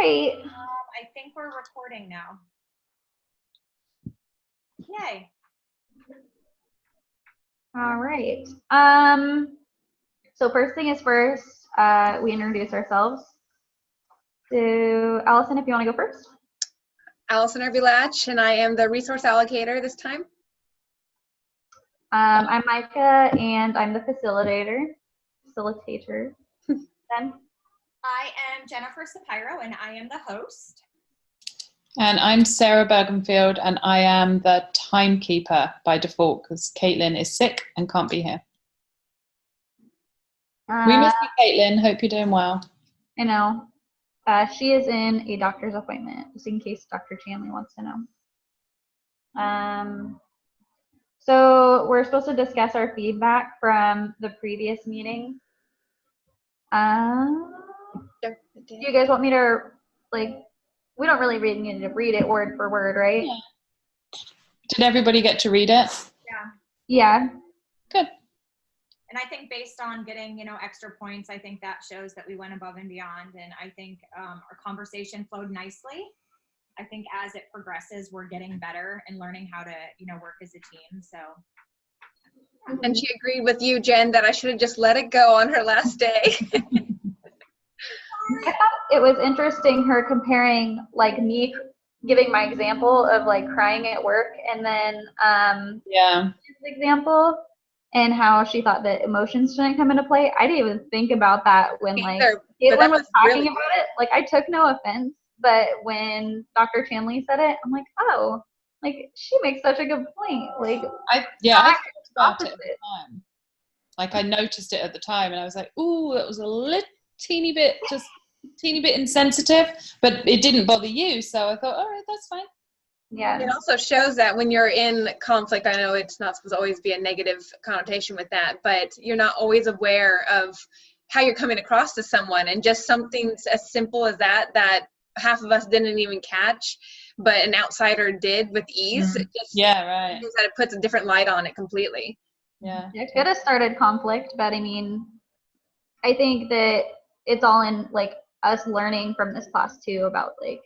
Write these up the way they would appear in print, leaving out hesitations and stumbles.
right. I think we're recording now. Yay. All right. So first thing is first, we introduce ourselves. So Allison, if you want to go first. Allison Irby-Latch, and I am the resource allocator this time. I'm Micah, and I'm the facilitator. Then. I am Jennifer Sapiro, and I am the host. And I'm Sarah Bergenfield, and I am the timekeeper by default because Caitlin is sick and can't be here. We miss you, Caitlin. Hope you're doing well. I know. She is in a doctor's appointment, just in case Dr. Chanley wants to know. So we're supposed to discuss our feedback from the previous meeting. Do you guys want me to, like, we don't really need to read it word for word, right? Yeah. Did everybody get to read it? Yeah. Good. And I think based on getting, extra points, I think that shows that we went above and beyond. And I think our conversation flowed nicely. I think as it progresses, we're getting better and learning how to, work as a team. So. And she agreed with you, Jen, that I should have just let it go on her last day. I thought it was interesting her comparing, like, me giving my example of, like, crying at work and then his example and how she thought that emotions shouldn't come into play. I didn't even think about that when, like, Caitlin was talking about it. Like, I took no offense, but when Dr. Chanley said it, I'm like, oh, like, she makes such a good point. Like, I thought about it at the time. Like, I noticed it at the time, and I was like, ooh, it was a teeny bit insensitive, but it didn't bother you, so I thought, all right, that's fine. Yeah. It also shows that when you're in conflict, I know it's not supposed to always be a negative connotation with that, but you're not always aware of how you're coming across to someone, and just something as simple as that half of us didn't even catch, but an outsider did with ease. It just right. That it puts a different light on it completely. Yeah. It could have started conflict, but I mean, I think that it's all in, like, us learning from this class too about, like,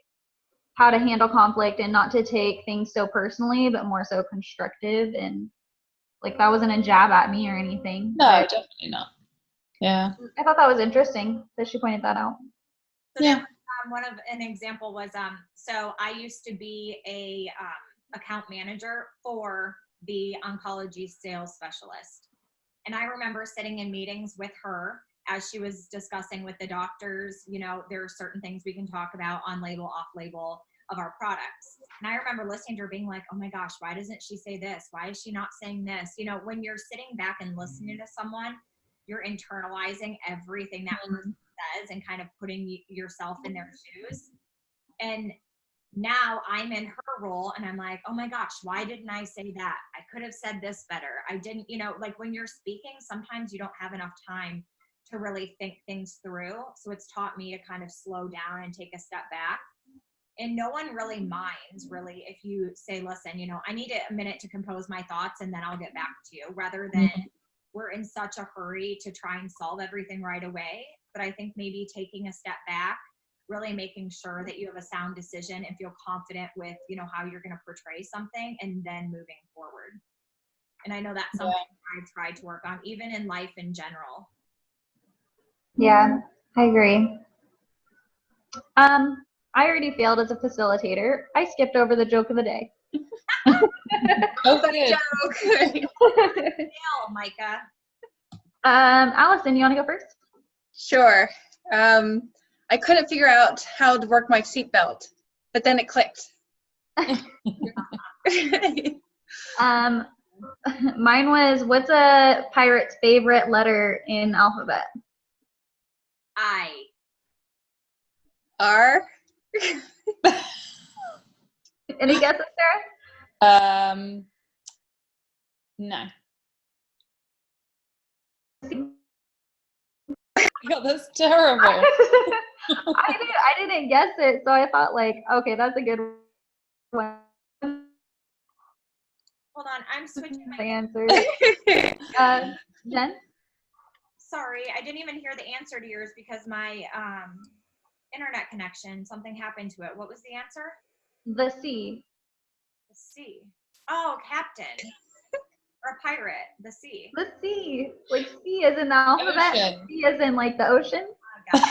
how to handle conflict and not to take things so personally, but more so constructive. And, like, that wasn't a jab at me or anything. No, definitely not. Yeah. I thought that was interesting that she pointed that out. So yeah. An example was, so I used to be a account manager for the oncology sales specialist. And I remember sitting in meetings with her as she was discussing with the doctors, there are certain things we can talk about on label, off label of our products. And I remember listening to her being like, oh my gosh, why doesn't she say this? Why is she not saying this? When you're sitting back and listening to someone, you're internalizing everything that person says and kind of putting yourself in their shoes. And now I'm in her role and I'm like, oh my gosh, why didn't I say that? I could have said this better. I didn't, like, when you're speaking, sometimes you don't have enough time to really think things through. So it's taught me to kind of slow down and take a step back. And no one really minds, really, if you say, listen, I need a minute to compose my thoughts and then I'll get back to you, rather than we're in such a hurry to try and solve everything right away. But I think maybe taking a step back, really making sure that you have a sound decision and feel confident with, how you're going to portray something, and then moving forward. And I know that's something I've tried to work on, even in life in general. Yeah, I agree. I already failed as a facilitator. I skipped over the joke of the day. Okay. Joke. Micah. Allison, you want to go first? Sure. I couldn't figure out how to work my seatbelt, but then it clicked. Mine was, what's a pirate's favorite letter in alphabet? I. R. Any guesses, Sarah? No. God, that's terrible. I didn't guess it, so I thought, like, okay, that's a good one. Hold on, I'm switching my answer. Jen? Sorry, I didn't even hear the answer to yours because my internet connection. Something happened to it. What was the answer? The sea. The sea. Oh, captain. Or a pirate. The sea. The sea. Like sea as in the alphabet. Ocean. Sea as in like the ocean. Oh, got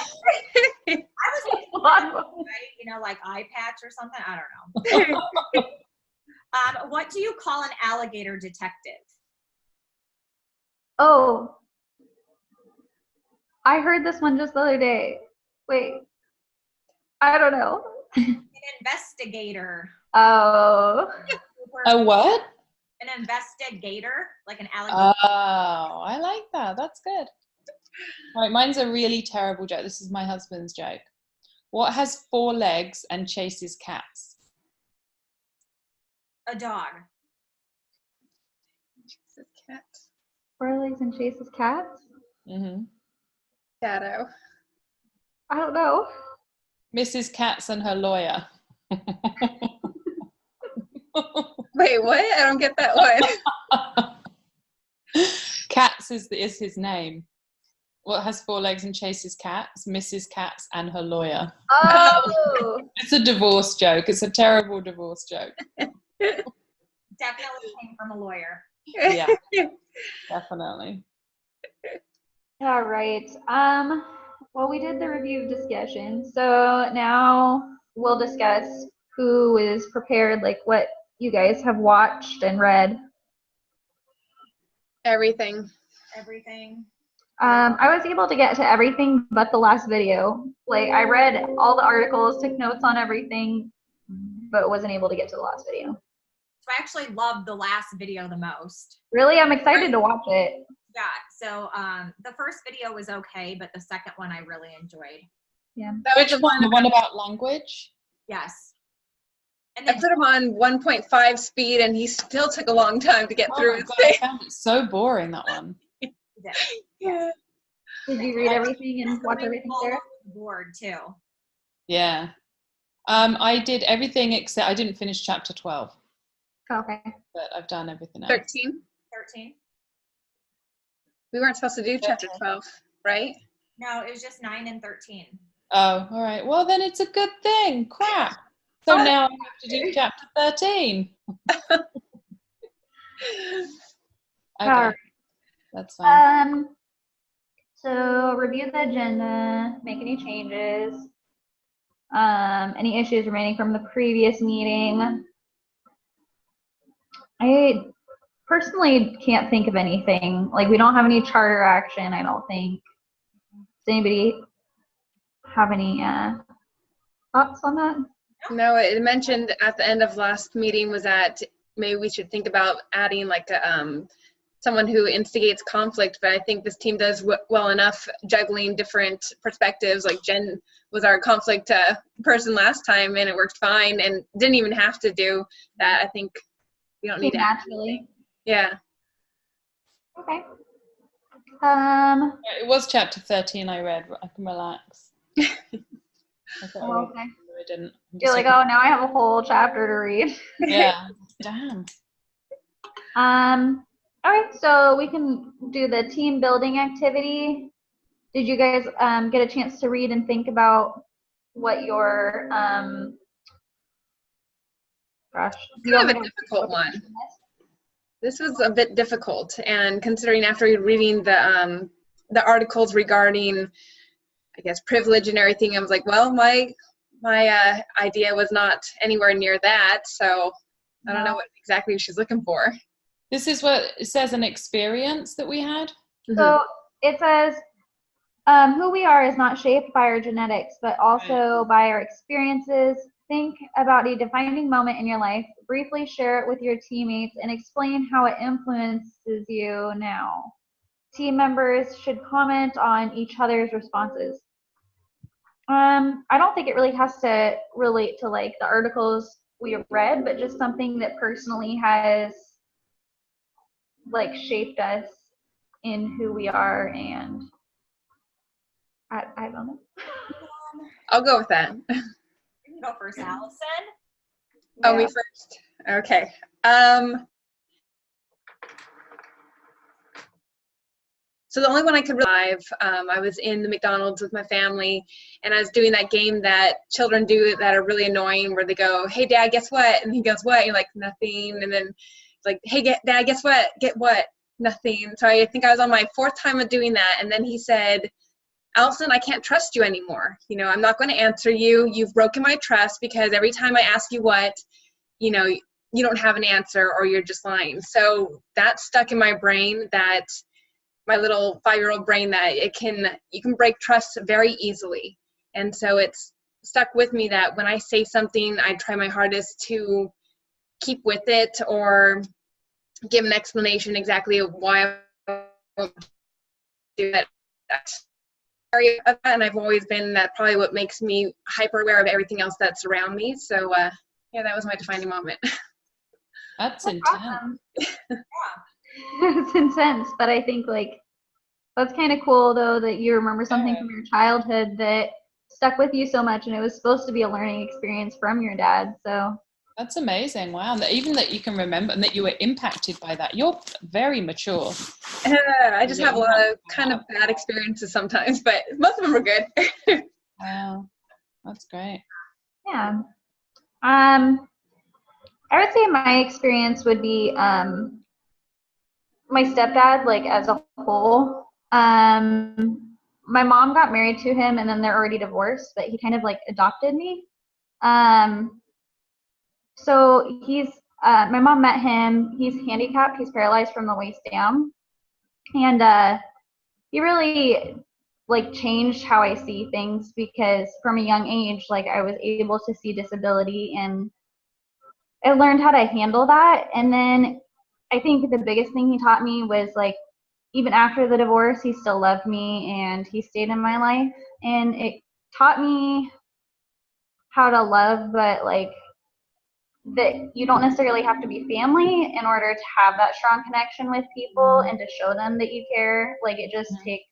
it. I was thinking, right? You know, like eye patch or something. I don't know. What do you call an alligator detective? Oh. I heard this one just the other day. Wait. I don't know. An investigator. Oh. A what? An investigator, like an alligator. Oh, I like that. That's good. All right, mine's a really terrible joke. This is my husband's joke. What has 4 legs and chases cats? A dog. Cat. 4 legs and chases cats? Mm-hmm. Shadow. I don't know. Mrs. Katz and her lawyer. Wait, what? I don't get that one. Katz is his name. What has 4 legs and chases cats? Mrs. Katz and her lawyer. Oh. It's a divorce joke. It's a terrible divorce joke. Definitely came from a lawyer. Yeah, definitely. All right. Well, we did the review discussion, so now we'll discuss who is prepared, like what you guys have watched and read. Everything. Everything. I was able to get to everything but the last video. Like I read all the articles, took notes on everything, but wasn't able to get to the last video. So I actually loved the last video the most. Really, I'm excited to watch it. Yeah. So the first video was okay, but the second one I really enjoyed. Yeah. That was Which one? The one about language? Yes. And I then put him on 1.5 speed, and he still took a long time to get Oh through my his God, I thing. found it so boring, that one. Yeah. Did you read everything and watch everything, Sarah? Board too. Yeah. I did everything except I didn't finish chapter 12, Okay. but I've done everything else. 13. 13. We weren't supposed to do chapter 12, right? No, it was just 9 and 13. Oh, all right. Well, then it's a good thing. Crap. So now I have to do chapter 13. Okay. Alright. That's fine. So review the agenda, make any changes, any issues remaining from the previous meeting. I personally can't think of anything. Like we don't have any charter action, I don't think. Does anybody have any thoughts on that? No, it mentioned at the end of last meeting was that maybe we should think about adding like someone who instigates conflict, but I think this team does well enough juggling different perspectives. Like Jen was our conflict person last time, and it worked fine, and didn't even have to do that. I think we don't need to. Naturally. Yeah. Okay. It was chapter 13 I read. I can relax. I thought I read Okay. I didn't. I'm You're just like, oh, now I have a whole chapter to read. yeah. Damn. All right, so we can do the team building activity. Did you guys get a chance to read and think about what your gosh, It's kind of a difficult one. This was a bit difficult, and considering after reading the articles regarding, I guess, privilege and everything, I was like, well, my idea was not anywhere near that, so I don't know what exactly she's looking for. This is what it says, an experience that we had. So it says, who we are is not shaped by our genetics, but also by our experiences. Think about a defining moment in your life, briefly share it with your teammates, and explain how it influences you now. Team members should comment on each other's responses. I don't think it really has to relate to like the articles we read, but just something that personally has like shaped us in who we are, and I don't know. I'll go with that. You can go first, Allison. Oh, me first. Okay. So So the only one I could live, I was in the McDonald's with my family, and I was doing that game that children do that are really annoying, where they go, "Hey, Dad, guess what?" And he goes, "What?" And you're like, "Nothing." And then like, "Hey, Dad, guess what? Get what?" Nothing. So I think I was on my 4th time of doing that, and then he said, "Allison, I can't trust you anymore. You know, I'm not going to answer you. You've broken my trust because every time I ask you what, you know, you don't have an answer or you're just lying." So that stuck in my brain, that my little 5-year-old brain, that you can break trust very easily. And so it's stuck with me that when I say something, I try my hardest to keep with it or give an explanation exactly of why I won't do that. And I've always been that, probably what makes me hyper aware of everything else that's around me. So yeah, that was my defining moment. That's intense. Awesome. It's intense, but I think like that's kind of cool though that you remember something from your childhood that stuck with you so much, and it was supposed to be a learning experience from your dad. So that's amazing. Wow. Even that you can remember and that you were impacted by that. You're very mature. I just have a lot of kind of bad experiences sometimes, but most of them are good. Wow. That's great. yeah. I would say my experience would be my stepdad, like as a whole. My mom got married to him and then they're already divorced, but he kind of like adopted me. So he's my mom met him. He's handicapped. He's paralyzed from the waist down, and he really like changed how I see things, because from a young age, like I was able to see disability and I learned how to handle that. And then I think the biggest thing he taught me was like, even after the divorce, he still loved me and he stayed in my life. And it taught me how to love, but like that you don't necessarily have to be family in order to have that strong connection with people and to show them that you care. Like it just takes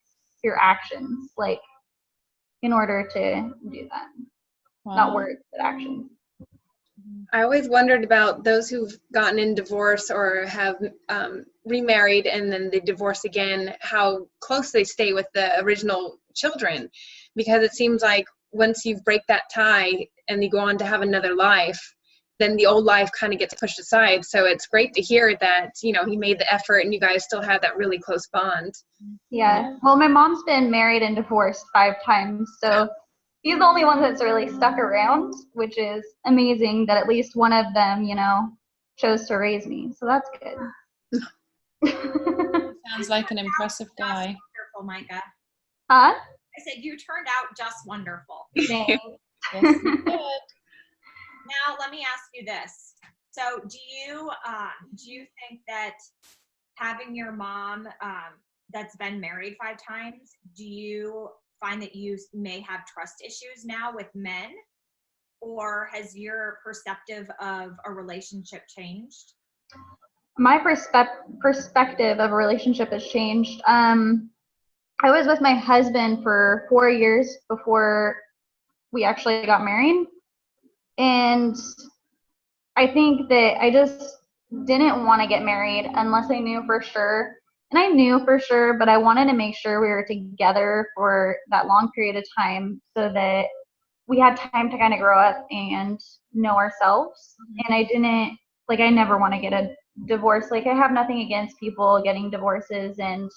your actions, like in order to do that. Wow. Not words, but actions. I always wondered about those who've gotten in divorce or have remarried and then they divorce again, how close they stay with the original children, because it seems like once you break that tie and you go on to have another life, then the old life kind of gets pushed aside. So it's great to hear that, you know, he made the effort and you guys still have that really close bond. Yeah. Well, my mom's been married and divorced 5 times, so he's the only one that's really stuck around, which is amazing that at least one of them, you know, chose to raise me. So that's good. Sounds like an impressive guy. Wonderful, Micah. Huh? I said you turned out just wonderful. Thanks. Yes, you did. Now let me ask you this. So do you think that having your mom that's been married 5 times, do you find that you may have trust issues now with men, or has your perspective of a relationship changed? My perspective of a relationship has changed. I was with my husband for 4 years before we actually got married. And I think that I just didn't want to get married unless I knew for sure. And I knew for sure, but I wanted to make sure we were together for that long period of time so that we had time to kind of grow up and know ourselves. And I never want to get a divorce. Like, I have nothing against people getting divorces, and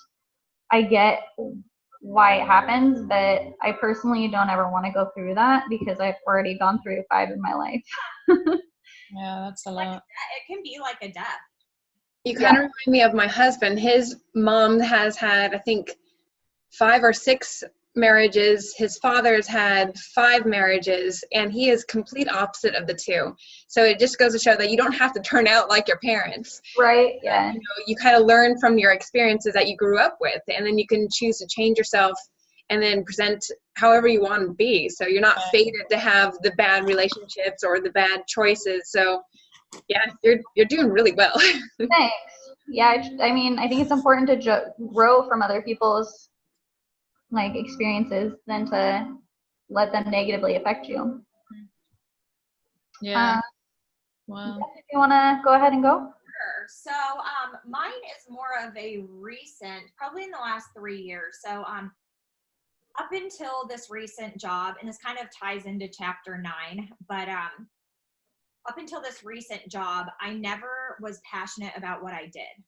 I get why it happens, but I personally don't ever want to go through that because I've already gone through 5 in my life. Yeah, that's a lot. It can be like a death. You kind of remind me of my husband. His mom has had, I think, 5 or 6 marriages. His father's had 5 marriages, and he is complete opposite of the 2. So it just goes to show that you don't have to turn out like your parents. Right, yeah. You know, you kind of learn from your experiences that you grew up with, and then you can choose to change yourself and then present however you want to be. So you're not fated to have the bad relationships or the bad choices. So yeah, you're doing really well. Thanks. Yeah, I mean, I think it's important to grow from other people's like experiences than to let them negatively affect you. Yeah. Wow. If you want to go ahead and go. Sure. So mine is more of a recent, probably in the last 3 years. So up until this recent job, and this kind of ties into chapter 9, but up until this recent job, I never was passionate about what I did.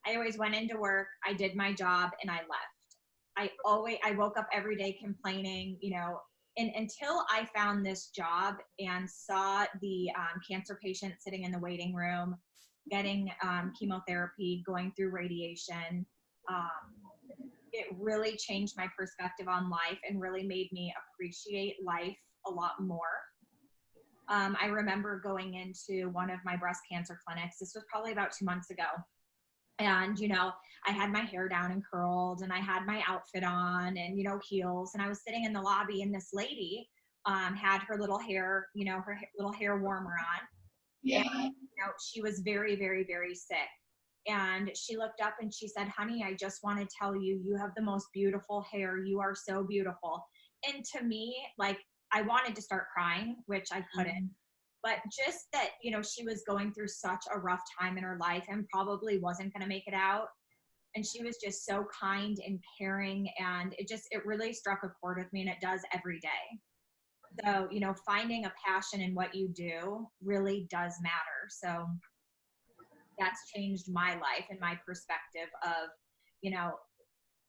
I always went into work, I did my job, and I left. I woke up every day complaining, you know, and until I found this job and saw the cancer patient sitting in the waiting room, getting chemotherapy, going through radiation, it really changed my perspective on life and really made me appreciate life a lot more. I remember going into one of my breast cancer clinics. This was probably about 2 months ago. And, you know, I had my hair down and curled, and I had my outfit on and, you know, heels. And I was sitting in the lobby, and this lady had her little hair, you know, her little hair warmer on. Yeah. And, you know, she was very, very, very sick. And she looked up and she said, "Honey, I just want to tell you, you have the most beautiful hair. You are so beautiful." And to me, like, I wanted to start crying, which I couldn't. But just that, you know, she was going through such a rough time in her life and probably wasn't going to make it out. And she was just so kind and caring. And it really struck a chord with me, and it does every day. So, you know, finding a passion in what you do really does matter. So that's changed my life and my perspective of, you know,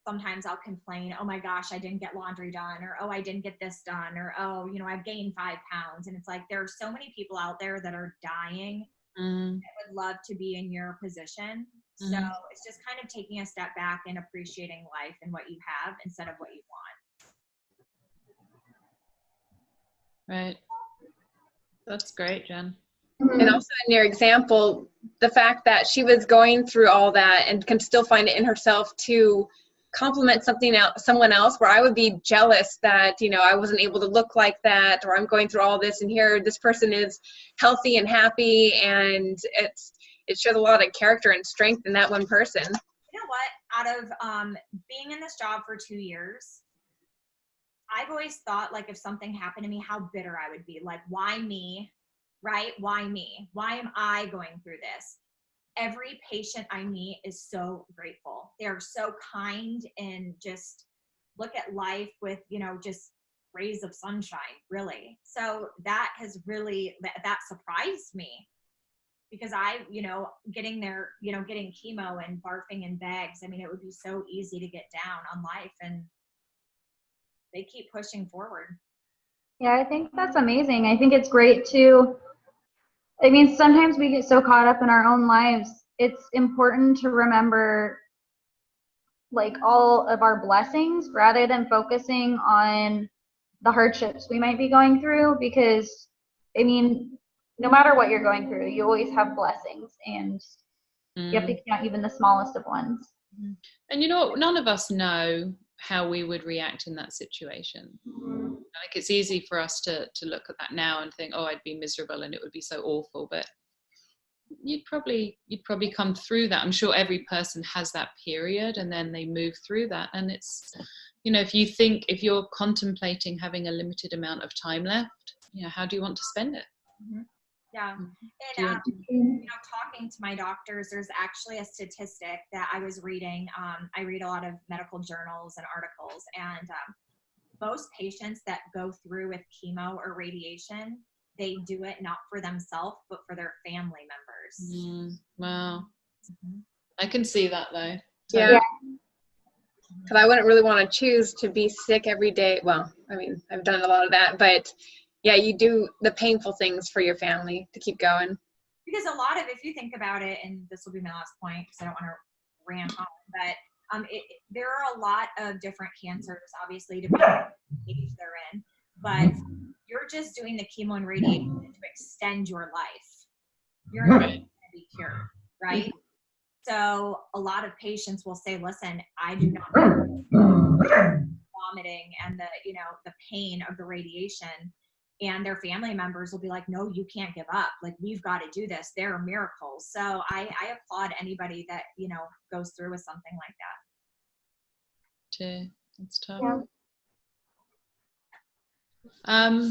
sometimes I'll complain, "Oh my gosh, I didn't get laundry done," or, "Oh, I didn't get this done," or, "Oh, you know, I've gained 5 pounds." And it's like, there are so many people out there that are dying that would love to be in your position. So it's just kind of taking a step back and appreciating life and what you have instead of what you want. Right. That's great, Jen. And also in your example, the fact that she was going through all that and can still find it in herself to compliment someone else, where I would be jealous that, you know, I wasn't able to look like that, or I'm going through all this, and here this person is healthy and happy, and it shows a lot of character and strength in that one person. You know what? Out of being in this job for 2 years, I've always thought, like, if something happened to me, how bitter I would be. Like, why me? Right? Why me? Why am I going through this? Every patient I meet is so grateful. They're so kind and just look at life with, you know, just rays of sunshine, really. So that has really, that surprised me, because you know, getting there, you know, getting chemo and barfing in bags, I mean, it would be so easy to get down on life, and they keep pushing forward. Yeah, I think that's amazing. I think it's great to, I mean, sometimes we get so caught up in our own lives. It's important to remember, like, all of our blessings rather than focusing on the hardships we might be going through, because, I mean, no matter what you're going through, you always have blessings, and you have to count even the smallest of ones. And you know, none of us know how we would react in that situation. Like, it's easy for us to look at that now and think, "Oh, I'd be miserable and it would be so awful," but you'd probably come through that. I'm sure every person has that period, and then they move through that. And it's, you know, if you're contemplating having a limited amount of time left, you know, how do you want to spend it? Yeah. And, you know, talking to my doctors, there's actually a statistic that I was reading. I read a lot of medical journals and articles, and most patients that go through with chemo or radiation, they do it not for themselves, but for their family members. Wow. I can see that, though. Yeah. Because I wouldn't really want to choose to be sick every day. Well, I mean, I've done a lot of that, but yeah, you do the painful things for your family to keep going. Because a lot of, if you think about it, and this will be my last point because I don't want to rant on, but there are a lot of different cancers, obviously, depending on the age they're in, but you're just doing the chemo and radiation to extend your life. You're not going to be cured, right? So a lot of patients will say, "Listen, I do not vomiting and the pain of the radiation." And their family members will be like, "No, you can't give up. Like, we've got to do this. There are miracles." So I applaud anybody that, you know, goes through with something like that. That's tough.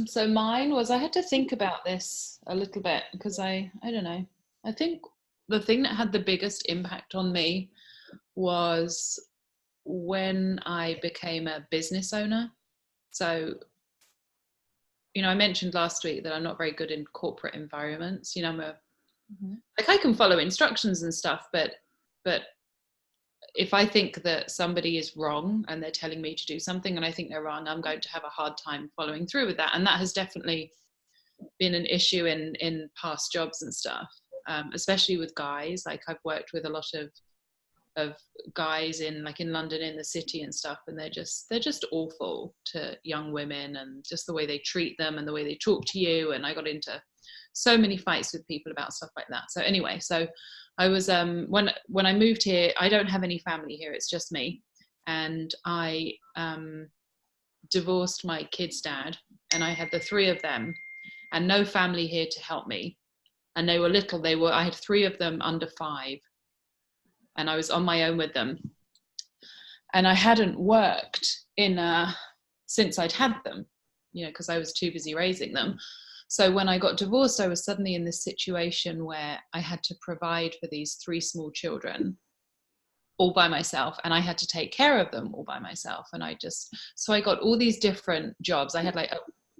So mine was, I had to think about this a little bit, because I don't know. I think the thing that had the biggest impact on me was when I became a business owner. So, you know, I mentioned last week that I'm not very good in corporate environments. You know, like I can follow instructions and stuff, but if I think that somebody is wrong and they're telling me to do something and I think they're wrong, I'm going to have a hard time following through with that. And that has definitely been an issue in past jobs and stuff, especially with guys. Like I've worked with a lot of guys in London, in the city and stuff, and they're just awful to young women, and just the way they treat them and the way they talk to you. And I got into so many fights with people about stuff like that. So anyway, so I was when I moved here, I don't have any family here, it's just me, and I divorced my kids' dad, and I had the three of them and no family here to help me. And they were little, I had three of them under 5, and I was on my own with them. And I hadn't worked since I'd had them, you know, because I was too busy raising them. So when I got divorced, I was suddenly in this situation where I had to provide for these 3 small children all by myself, and I had to take care of them all by myself. And so I got all these different jobs. I had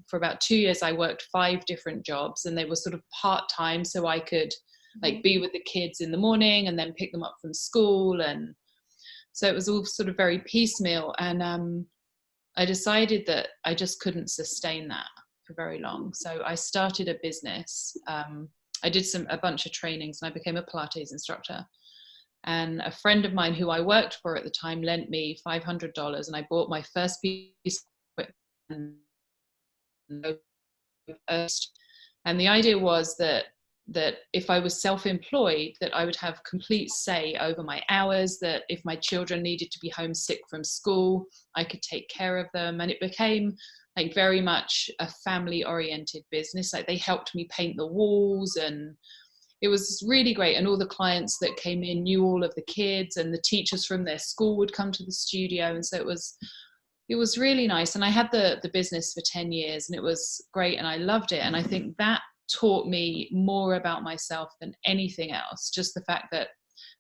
for about 2 years, I worked 5 different jobs, and they were sort of part-time, so I could be with the kids in the morning and then pick them up from school. And so it was all sort of very piecemeal. And I decided that I just couldn't sustain that for very long. So I started a business. I did a bunch of trainings, and I became a Pilates instructor. And a friend of mine who I worked for at the time lent me $500, and I bought my first piece of equipment. And the idea was that if I was self-employed, that I would have complete say over my hours, that if my children needed to be home sick from school, I could take care of them. And it became like very much a family-oriented business. Like they helped me paint the walls, and it was really great. And all the clients that came in knew all of the kids, and the teachers from their school would come to the studio. And so it was really nice. And I had the business for 10 years, and it was great, and I loved it. And I think that taught me more about myself than anything else. Just the fact that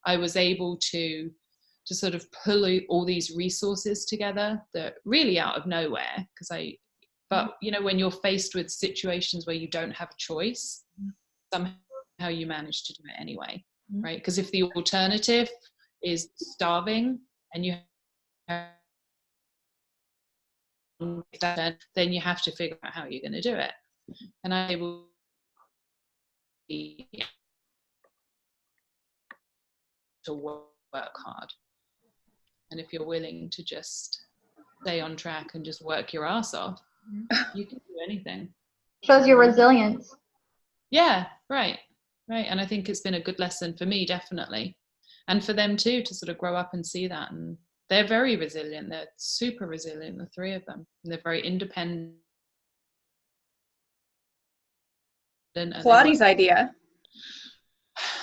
I was able to sort of pull all these resources together that really out of nowhere, but you know, when you're faced with situations where you don't have a choice, somehow you manage to do it anyway, right? Because if the alternative is starving and you have, then you have to figure out how you're going to do it. And I will to work hard. And if you're willing to just stay on track and just work your ass off, you can do anything. Shows your resilience. Yeah, right. And I think it's been a good lesson for me, definitely. And for them too, to sort of grow up and see that. And they're very resilient. They're super resilient, the 3 of them. And they're very independent. Pilates idea.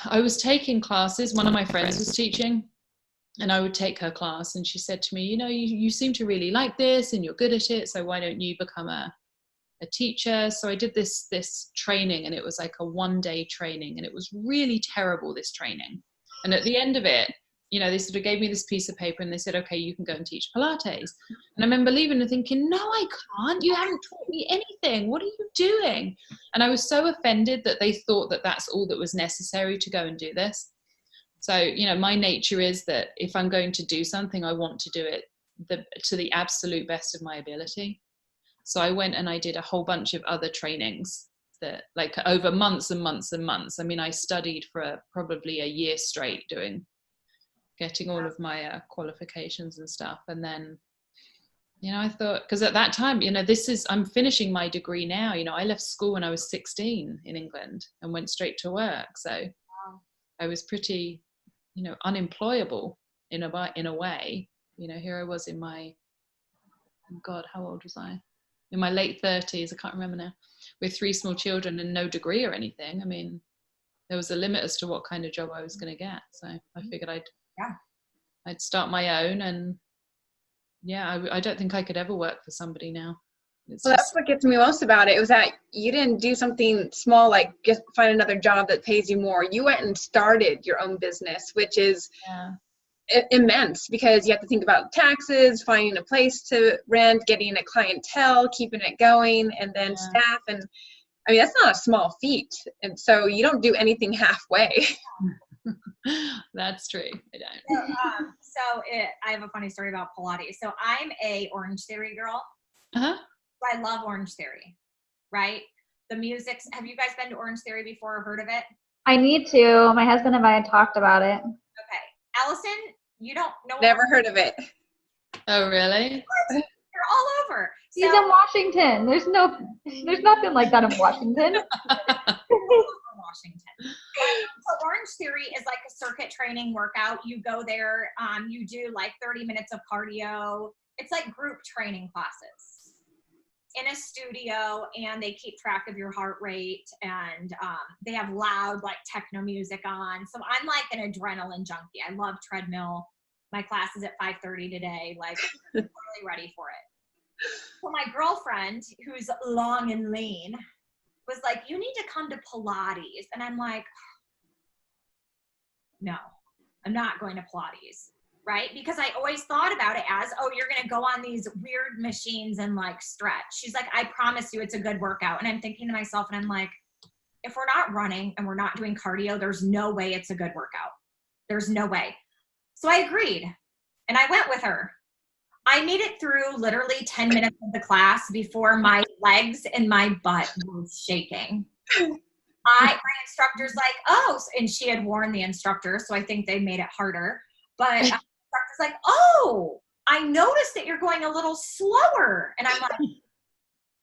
I was taking classes. One of my friends was teaching, and I would take her class, and she said to me, you know, you seem to really like this and you're good at it, so why don't you become a teacher? So I did this training, and it was like a 1-day training, and it was really terrible, this training. And at the end of it, you know, they sort of gave me this piece of paper, and they said, okay, you can go and teach Pilates. And I remember leaving and thinking, no, I can't. You haven't taught me anything. What are you doing? And I was so offended that they thought that that's all that was necessary to go and do this. So, you know, my nature is that if I'm going to do something, I want to do it to the absolute best of my ability. So I went and I did a whole bunch of other trainings that, like, over months and months and months. I mean, I studied for probably a year straight getting all of my qualifications and stuff. And then, you know, I thought, because at that time, you know, I'm finishing my degree now. You know, I left school when I was 16 in England and went straight to work. So I was pretty, you know, unemployable in a way. You know, here I was in my, oh God, how old was I? In my late 30s, I can't remember now, with 3 small children and no degree or anything. I mean, there was a limit as to what kind of job I was going to get. So I figured I'd start my own. And yeah, I don't think I could ever work for somebody now. Well, that's what gets me most about it was that you didn't do something small like just find another job that pays you more. You went and started your own business, which is immense because you have to think about taxes, finding a place to rent, getting a clientele, keeping it going, and then staff. And I mean, that's not a small feat. And so you don't do anything halfway. That's true. I don't. I have a funny story about Pilates. So I'm a Orange Theory girl. Uh-huh. I love Orange Theory, right? The music's, have you guys been to Orange Theory before or heard of it? I need to. My husband and I had talked about it. Okay. Allison, you don't know. Never heard of it. Oh, really? What? You're all over. He's in Washington. There's nothing like that in Washington. Washington. So Orange Theory is like a circuit training workout. You go there, you do like 30 minutes of cardio. It's like group training classes in a studio, and they keep track of your heart rate, and they have loud like techno music on. So I'm like an adrenaline junkie. I love treadmill. My class is at 5:30 today, like totally ready for it. So my girlfriend, who's long and lean, was like, you need to come to Pilates. And I'm like, no, I'm not going to Pilates, right? Because I always thought about it as, oh, you're going to go on these weird machines and like stretch. She's like, I promise you it's a good workout. And I'm thinking to myself, and I'm like, if we're not running and we're not doing cardio, there's no way it's a good workout. There's no way. So I agreed, and I went with her. I made it through literally 10 minutes of the class before my legs and my butt were shaking. My instructor's like, oh, and she had warned the instructor, so I think they made it harder. But the instructor's like, oh, I noticed that you're going a little slower. And I'm like,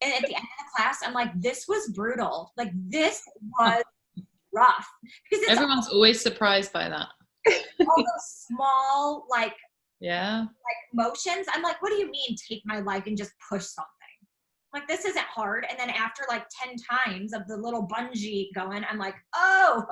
and at the end of the class, I'm like, this was brutal. Like, this was rough. Because everyone's always surprised by that. All those small, like motions. I'm like, what do you mean take my leg and just push something? Like, this isn't hard. And then after like 10 times of the little bungee going, I'm like, oh.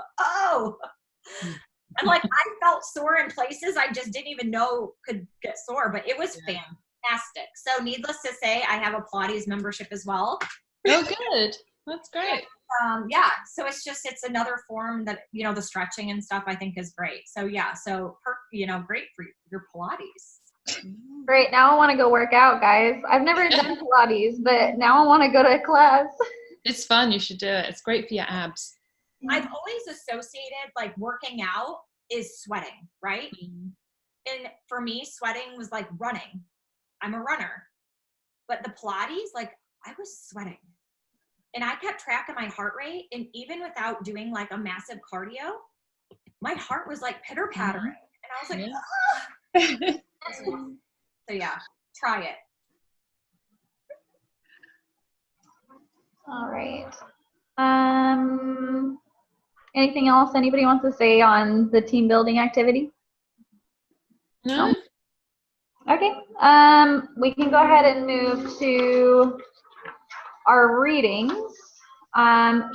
I'm like, I felt sore in places I just didn't even know could get sore, but it was fantastic. So needless to say, I have a Pilates membership as well. Oh, good. That's great. So it's another form that, you know, the stretching and stuff I think is great. So great for your Pilates. Great. Now I want to go work out, guys. I've never done Pilates, but now I want to go to a class. It's fun. You should do it. It's great for your abs. I've always associated like working out is sweating, right? Mm-hmm. And for me, sweating was like running. I'm a runner. But the Pilates, like, I was sweating. And I kept track of my heart rate. And even without doing like a massive cardio, my heart was like pitter-pattering. Mm-hmm. And I was like, So yeah, try it. All right. Anything else anybody wants to say on the team building activity? No. Okay. We can go ahead and move to our readings.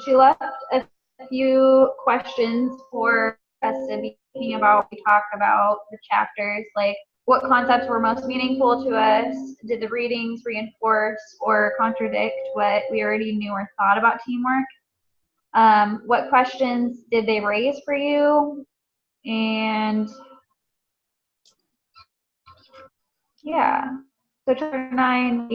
She left a few questions for us to be thinking about. We talked about the chapters, like what concepts were most meaningful to us. Did the readings reinforce or contradict what we already knew or thought about teamwork? What questions did they raise for you? And so chapter 9,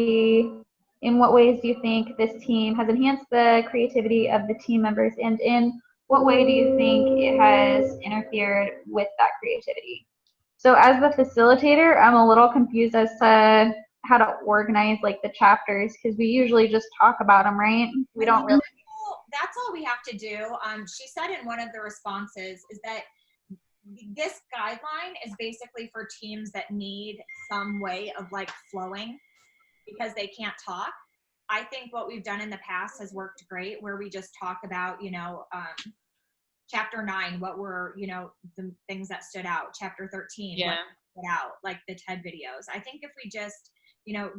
in what ways do you think this team has enhanced the creativity of the team members, and in what way do you think it has interfered with that creativity? So as the facilitator, I'm a little confused as to how to organize like the chapters, because we usually just talk about them, right? We don't really. That's all we have to do. She said in one of the responses is that this guideline is basically for teams that need some way of like flowing because they can't talk. I think what we've done in the past has worked great, where we just talk about, chapter 9, what were, the things that stood out, chapter 13, what stood out, like the TED videos. I think if we just,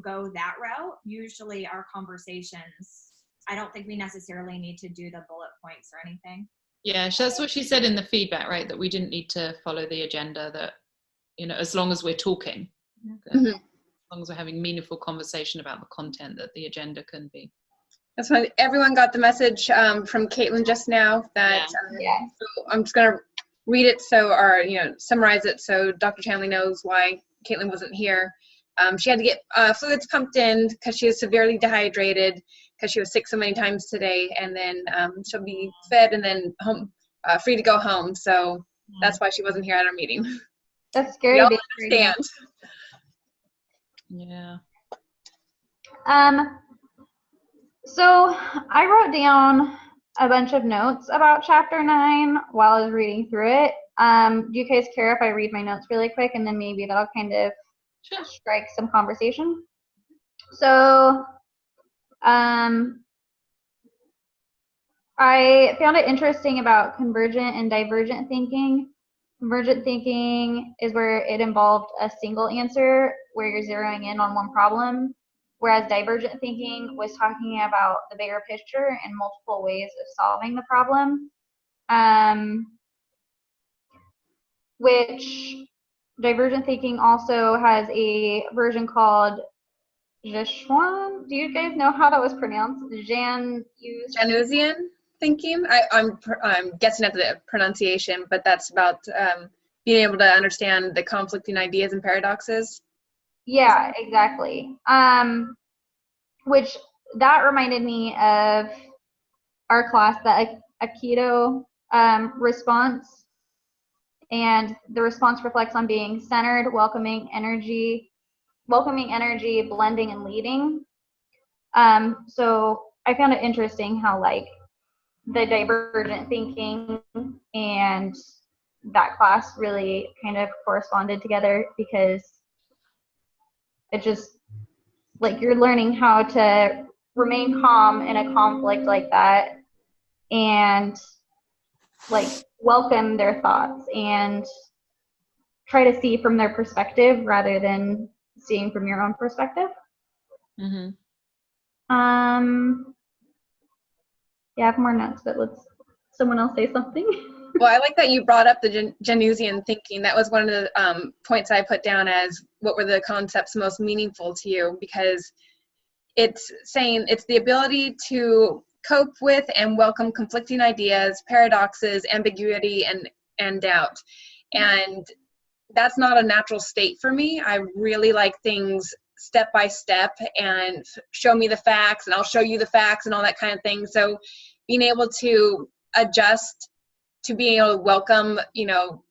go that route, usually our conversations, I don't think we necessarily need to do the bullet points or anything. Yeah, that's what she said in the feedback, right? That we didn't need to follow the agenda, that, as long as we're talking. Mm-hmm. long as we're having meaningful conversation about the content that the agenda can be. That's fine. Everyone got the message from Caitlin just now that so I'm just gonna read it summarize it so Dr. Chanley knows why Caitlin wasn't here. She had to get fluids pumped in because she was severely dehydrated because she was sick so many times today, and then she'll be fed and then home, free to go home. So that's why she wasn't here at our meeting. That's scary. We all understand. Yeah. So I wrote down a bunch of notes about chapter 9 while I was reading through it. Do you guys care if I read my notes really quick, and then maybe that'll kind of strike some conversation? So I found it interesting about convergent and divergent thinking. Convergent thinking is where it involved a single answer where you're zeroing in on one problem, whereas divergent thinking was talking about the bigger picture and multiple ways of solving the problem. Which divergent thinking also has a version called Zhechuan. Do you guys know how that was pronounced? Januzian thinking. I'm guessing at the pronunciation, but that's about being able to understand the conflicting ideas and paradoxes. Yeah, exactly. Which that reminded me of our class, the Aikido response. And the response reflects on being centered, welcoming energy, blending, and leading. So I found it interesting how like the divergent thinking and that class really kind of corresponded together, because it just like you're learning how to remain calm in a conflict like that and like welcome their thoughts and try to see from their perspective rather than seeing from your own perspective. Mm-hmm. Yeah, I have more notes, but let's someone else say something. Well, I like that you brought up the Januzian thinking. That was one of the points I put down as what were the concepts most meaningful to you, because it's saying it's the ability to cope with and welcome conflicting ideas, paradoxes, ambiguity, and doubt. And that's not a natural state for me. I really like things step by step and show me the facts and I'll show you the facts and all that kind of thing. So being able to adjust to being able to welcome,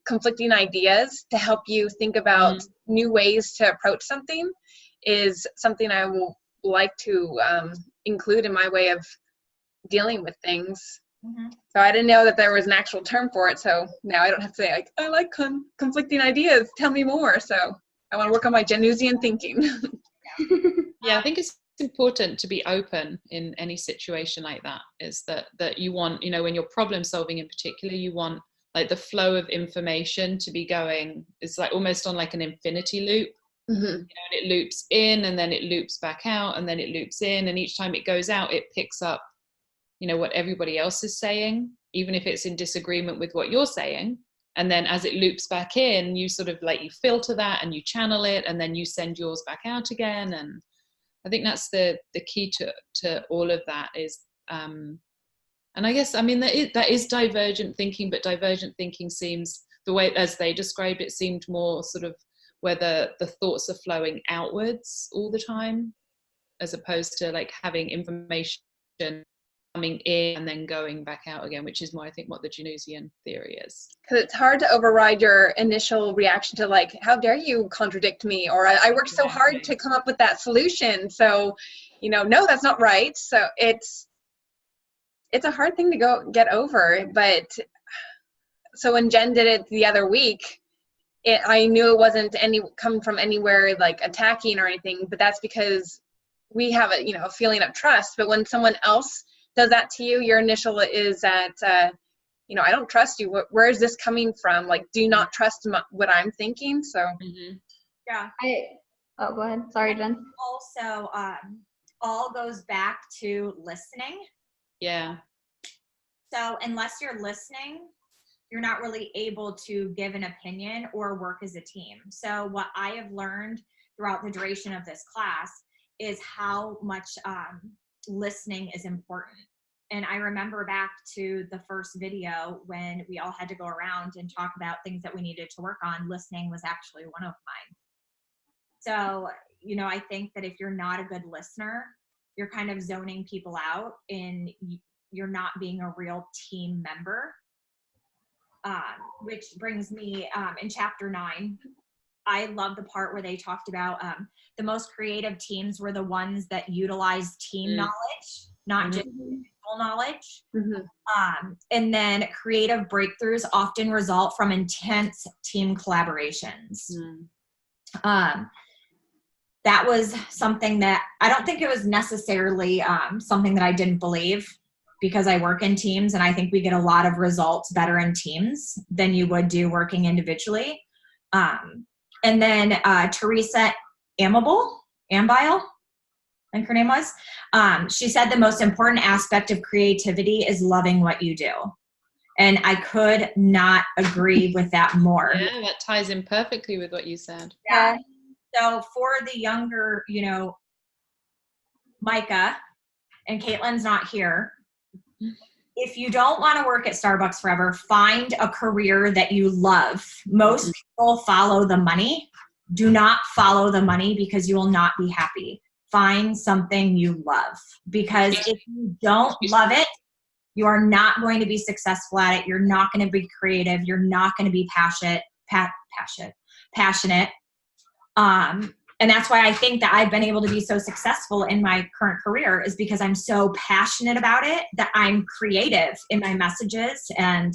conflicting ideas to help you think about new ways to approach something is something I will like to include in my way of dealing with things. Mm-hmm. So I didn't know that there was an actual term for it. So now I don't have to say, I like conflicting ideas. Tell me more. So I want to work on my Januzian thinking. Yeah, I think it's important to be open in any situation like that, is that you want, when you're problem solving in particular, you want like the flow of information to be going, it's like almost on like an infinity loop. Mm-hmm. And it loops in and then it loops back out and then it loops in, and each time it goes out it picks up what everybody else is saying, even if it's in disagreement with what you're saying. And then as it loops back in, you sort of like, you filter that and you channel it and then you send yours back out again. And I think that's the key to all of that is, and I guess, that is divergent thinking, but divergent thinking seems, the way as they described it, seemed more sort of where the thoughts are flowing outwards all the time, as opposed to like having information coming in and then going back out again, which is more, I think, what the Januzian theory is. Because it's hard to override your initial reaction to like, how dare you contradict me? Or I worked so hard to come up with that solution. So, no, that's not right. So it's a hard thing to get over. But so when Jen did it the other week, I knew it wasn't coming from anywhere like attacking or anything, but that's because we have a feeling of trust. But when someone else does that to you, your initial is that, I don't trust you. Where is this coming from? Like, do you not trust what I'm thinking? So, yeah. Go ahead. Sorry, Jen. Also, all goes back to listening. Yeah. So unless you're listening, you're not really able to give an opinion or work as a team. So what I have learned throughout the duration of this class is how much listening is important. And I remember back to the first video when we all had to go around and talk about things that we needed to work on. Listening was actually one of mine. So, you know, I think that if you're not a good listener, you're kind of zoning people out and you're not being a real team member. Which brings me in chapter 9. I love the part where they talked about the most creative teams were the ones that utilized team knowledge, not just individual knowledge. And then creative breakthroughs often result from intense team collaborations. That was something that I don't think it was necessarily something that I didn't believe, because I work in teams and I think we get a lot of results better in teams than you would do working individually. And then Teresa Ambile, I think her name was, she said the most important aspect of creativity is loving what you do. And I could not agree with that more. Yeah, that ties in perfectly with what you said. Yeah. So for the younger, you know, Micah, and Caitlin's not here, if you don't want to work at Starbucks forever, find a career that you love. Most people follow the money. Do not follow the money because you will not be happy. Find something you love, because if you don't love it, you are not going to be successful at it. You're not going to be creative. You're not going to be passionate. And that's why I think that I've been able to be so successful in my current career, is because I'm so passionate about it that I'm creative in my messages. And,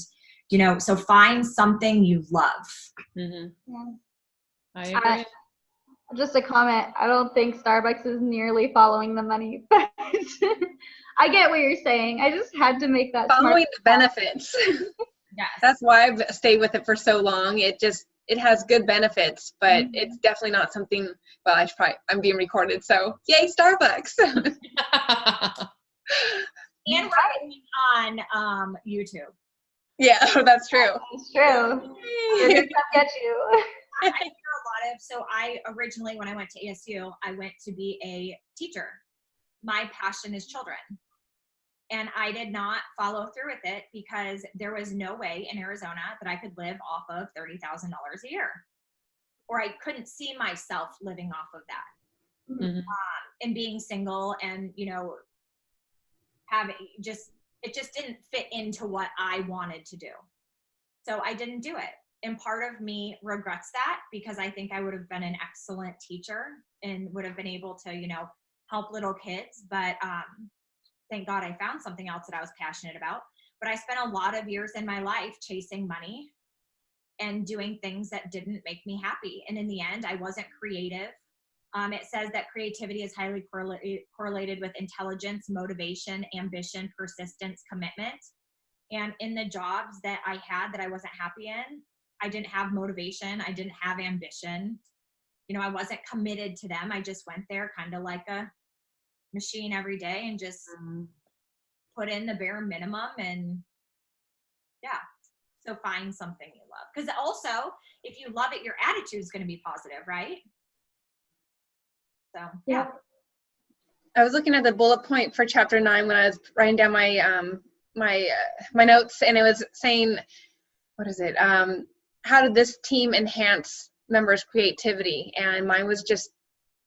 you know, so find something you love. Yeah. I agree. Just a comment. I don't think Starbucks is nearly following the money, but I get what you're saying. I just had to make that following the benefits. Yes. That's why I've stayed with it for so long. It has good benefits, but it's definitely not something, well, I'm being recorded, so yay, Starbucks. And we're on YouTube. Yeah, that's true. It's true. We're gonna come get you. I hear a lot of, so I originally, when I went to ASU, I went to be a teacher. My passion is children. And I did not follow through with it because there was no way in Arizona that I could live off of $30,000 a year. Or I couldn't see myself living off of that. And being single and, you know, it just didn't fit into what I wanted to do. So I didn't do it. And part of me regrets that, because I think I would have been an excellent teacher and would have been able to, you know, help little kids. But thank God I found something else that I was passionate about. But I spent a lot of years in my life chasing money and doing things that didn't make me happy. And in the end, I wasn't creative. It says that creativity is highly correlated with intelligence, motivation, ambition, persistence, commitment. And in the jobs that I had that I wasn't happy in, I didn't have motivation. I didn't have ambition. You know, I wasn't committed to them. I just went there kind of like a machine every day and just put in the bare minimum. And yeah, so find something you love. Because also, if you love it, your attitude is going to be positive, right? So, yeah. I was looking at the bullet point for chapter 9 when I was writing down my my notes, and it was saying, what is it? How did this team enhance members' creativity? And mine was just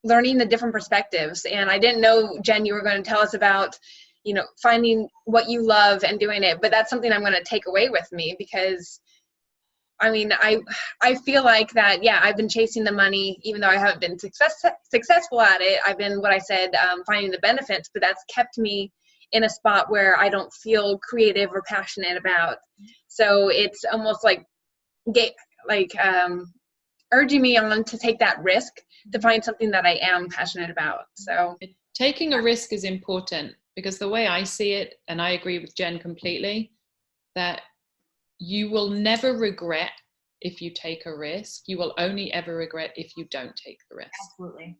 learning the different perspectives. And I didn't know, Jen, you were going to tell us about, you know, finding what you love and doing it. But that's something I'm going to take away with me, because I mean, I feel like that, yeah, I've been chasing the money, even though I haven't been successful at it. I've been, what I said, finding the benefits, but that's kept me in a spot where I don't feel creative or passionate about. So it's almost like urging me on to take that risk to find something that I am passionate about. So taking a risk is important, because the way I see it, and I agree with Jen completely, that you will never regret if you take a risk. You will only ever regret if you don't take the risk. Absolutely.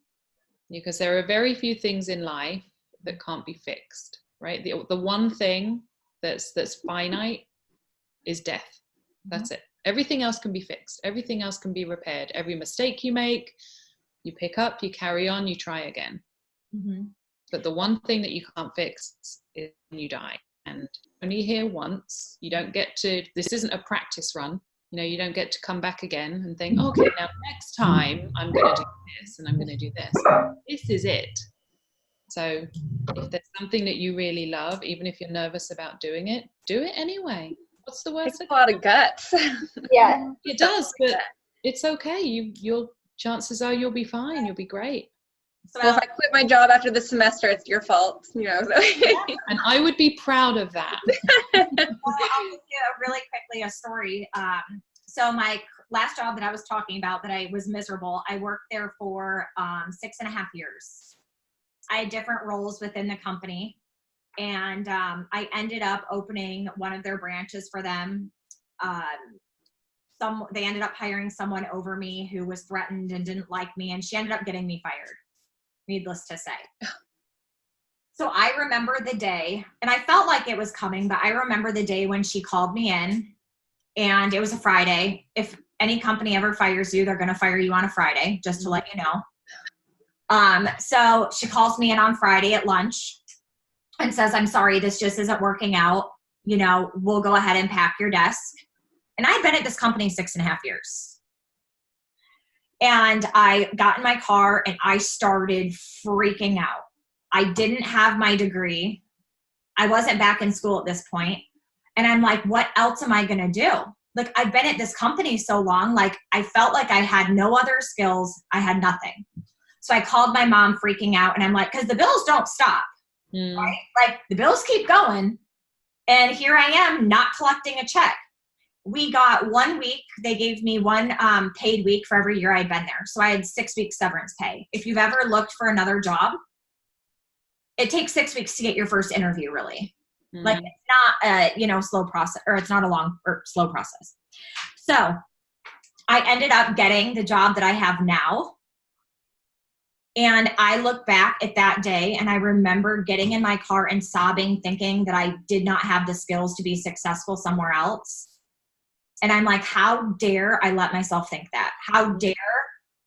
Because there are very few things in life that can't be fixed, right? The one thing that's finite is death. That's it. Everything else can be fixed. Everything else can be repaired. Every mistake you make, You pick up, you carry on, you try again. Mm-hmm. But the one thing that you can't fix is when you die. And only here once. You don't get to, this isn't a practice run. You know, you don't get to come back again and think, okay, now next time I'm going to do this and I'm going to do this. This is it. So if there's something that you really love, even if you're nervous about doing it, do it anyway. What's the worst? It takes a lot of guts. Yeah. It does, but it's okay. Your chances are you'll be fine. You'll be great. So well, if I quit my job after the semester, it's your fault, you know. So. And I would be proud of that. Well, I'll give you really quickly a story. So my last job that I was talking about that I was miserable, I worked there for 6.5 years. I had different roles within the company, and I ended up opening one of their branches for them. They ended up hiring someone over me who was threatened and didn't like me, and she ended up getting me fired, needless to say. So I remember the day, and I felt like it was coming, but I remember the day when she called me in, and it was a Friday. If any company ever fires you, they're going to fire you on a Friday, just to let you know. So she calls me in on Friday at lunch and says, I'm sorry, this just isn't working out. You know, we'll go ahead and pack your desk. And I've been at this company 6.5 years. And I got in my car and I started freaking out. I didn't have my degree. I wasn't back in school at this point. And I'm like, what else am I going to do? Like, I've been at this company so long, like I felt like I had no other skills. I had nothing. So I called my mom freaking out, and I'm like, because the bills don't stop, right? Like the bills keep going. And here I am not collecting a check. We got 1 week. They gave me one paid week for every year I'd been there. So I had 6 weeks severance pay. If you've ever looked for another job, it takes 6 weeks to get your first interview, really. Like it's not a, slow process, or it's not a long or slow process. So I ended up getting the job that I have now. And I look back at that day and I remember getting in my car and sobbing, thinking that I did not have the skills to be successful somewhere else. And I'm like, how dare I let myself think that? How dare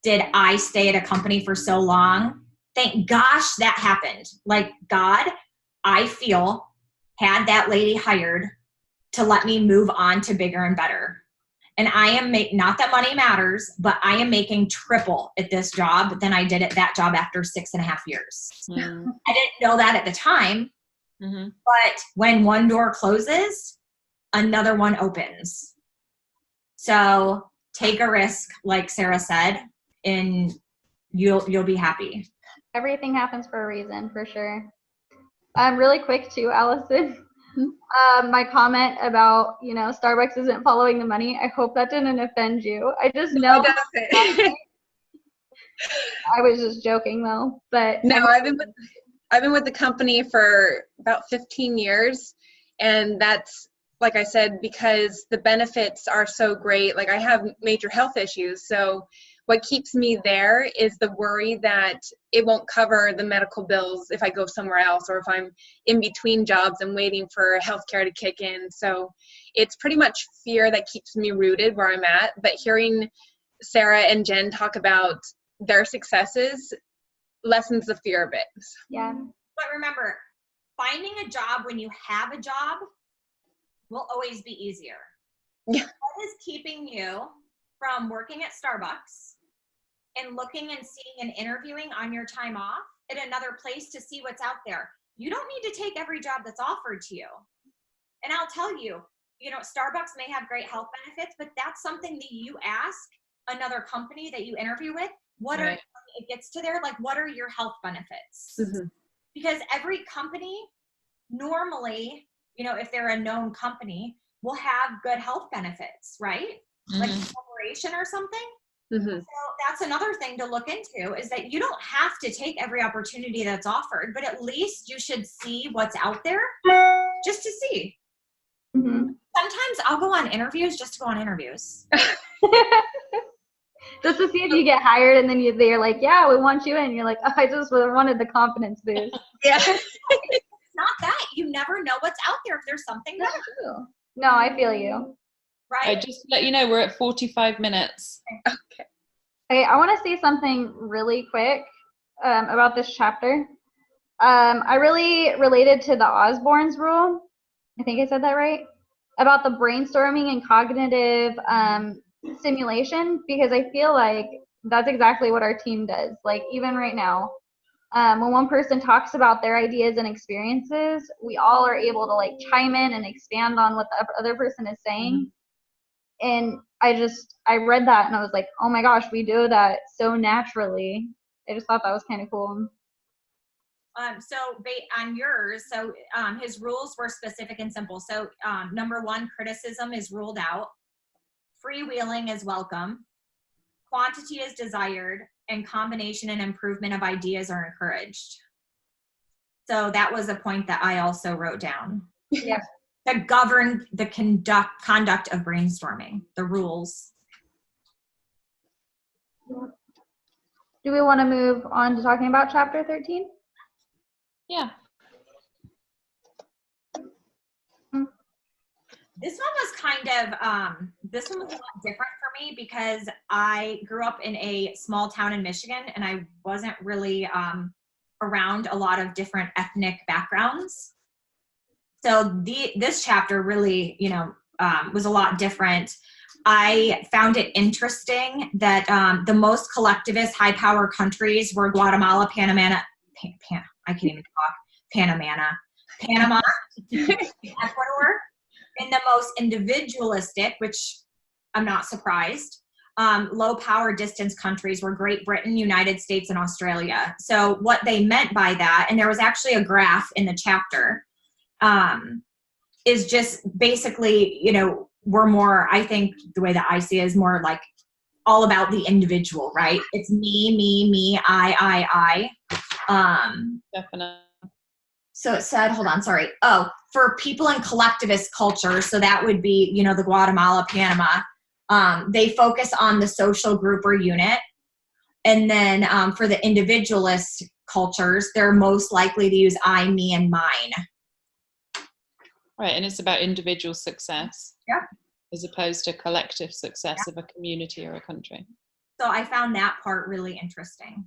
did I stay at a company for so long? Thank gosh that happened. Like God, I feel, had that lady hired to let me move on to bigger and better. And I am not that money matters, but I am making triple at this job than I did at that job after 6.5 years. I didn't know that at the time, but when one door closes, another one opens. So take a risk, like Sarah said, and you'll be happy. Everything happens for a reason, for sure. Really quick too, Allison. My comment about, Starbucks isn't following the money. I hope that didn't offend you. I just know. I was just joking though, but no, I've been with the company for about 15 years, and that's, like I said, because the benefits are so great. Like I have major health issues, so what keeps me there is the worry that it won't cover the medical bills if I go somewhere else, or if I'm in between jobs and waiting for healthcare to kick in. So it's pretty much fear that keeps me rooted where I'm at. But hearing Sarah and Jen talk about their successes lessens the fear of it. Yeah. But remember, finding a job when you have a job will always be easier. Yeah. What is keeping you from working at Starbucks and looking and seeing and interviewing on your time off at another place to see what's out there? You don't need to take every job that's offered to you. And I'll tell you, Starbucks may have great health benefits, but that's something that you ask another company that you interview with. What are, it gets to there, like, what are your health benefits? Because every company normally, if they're a known company, will have good health benefits, right? Like a corporation or something. So that's another thing to look into, is that you don't have to take every opportunity that's offered, but at least you should see what's out there just to see. Sometimes I'll go on interviews just to go on interviews. Just to see if you get hired, and then they're like, yeah, we want you in. You're like, oh, I just wanted the confidence boost. Yeah. It's not that. You never know what's out there if there's something better. No, I feel you. Right? Just to let you know, we're at 45 minutes. Okay. Okay, I want to say something really quick about this chapter. I really related to the Osborne's rule. I think I said that right. About the brainstorming and cognitive simulation, because I feel like that's exactly what our team does. Like even right now, when one person talks about their ideas and experiences, we all are able to like chime in and expand on what the other person is saying. And I read that and I was like, oh my gosh, we do that so naturally. I just thought that was kind of cool. So on yours, so his rules were specific and simple. So number 1, criticism is ruled out. Freewheeling is welcome. Quantity is desired, and combination and improvement of ideas are encouraged. So that was a point that I also wrote down. Yeah. To govern the conduct of brainstorming, the rules. Do we want to move on to talking about chapter 13? Yeah. This one was kind of, this one was a lot different for me because I grew up in a small town in Michigan and I wasn't really around a lot of different ethnic backgrounds. So this chapter really, was a lot different. I found it interesting that the most collectivist high power countries were Guatemala, Panama, Ecuador, and the most individualistic, which I'm not surprised, low power distance countries were Great Britain, United States, and Australia. So what they meant by that, and there was actually a graph in the chapter, is just basically, we're more, I think the way that I see it is more like all about the individual, right? It's me, I. Definitely. So it said, hold on, sorry. Oh, for people in collectivist culture, so that would be, the Guatemala, Panama, they focus on the social group or unit. And then for the individualist cultures, they're most likely to use I, me, and mine. Right, and it's about individual success. Yeah. As opposed to collective success of a community or a country. So I found that part really interesting.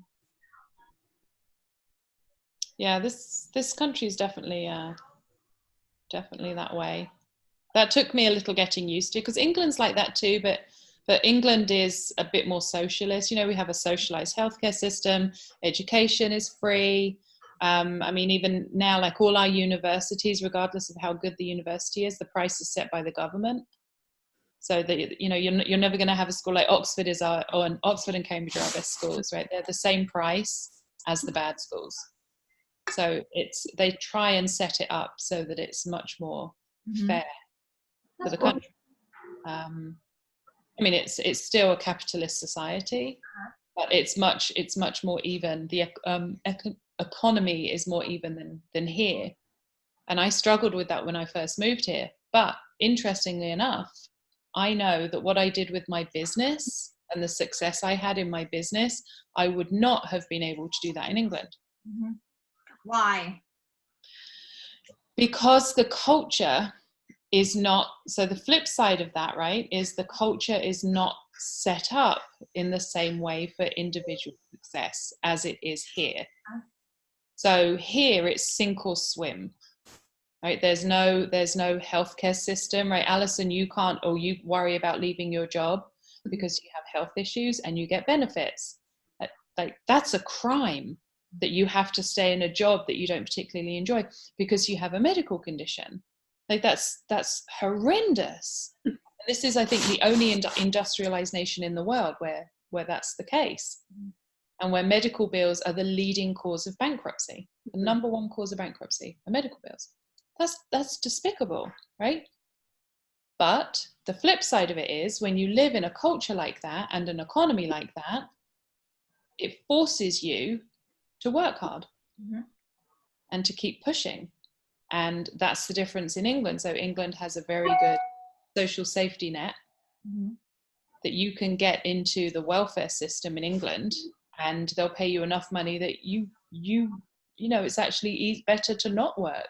Yeah, this country is definitely that way. That took me a little getting used to, because England's like that too, but England is a bit more socialist. We have a socialized healthcare system, education is free. I mean, even now, like all our universities, regardless of how good the university is, the price is set by the government. So that you're never going to have a school like Oxford Oxford and Cambridge are our best schools, right? They're the same price as the bad schools. So they try and set it up so that it's much more fair for the country. I mean, it's still a capitalist society, but it's much more even. The economy is more even than here, and I struggled with that when I first moved here. But interestingly enough, I know that what I did with my business and the success I had in my business, I would not have been able to do that in England. Mm-hmm. Why? Because the culture is not, so the flip side of that, right, is the culture is not set up in the same way for individual success as it is here. So here it's sink or swim. Right, there's no healthcare system, right? Alison, you worry about leaving your job because you have health issues and you get benefits. Like that's a crime that you have to stay in a job that you don't particularly enjoy because you have a medical condition. Like that's horrendous. And this is, I think, the only industrialized nation in the world where that's the case, and where medical bills are the leading cause of bankruptcy. The number one cause of bankruptcy are medical bills. That's despicable, right? But the flip side of it is when you live in a culture like that and an economy like that, it forces you to work hard and to keep pushing. And that's the difference in England. So England has a very good social safety net that you can get into the welfare system in England, and they'll pay you enough money that you it's actually better to not work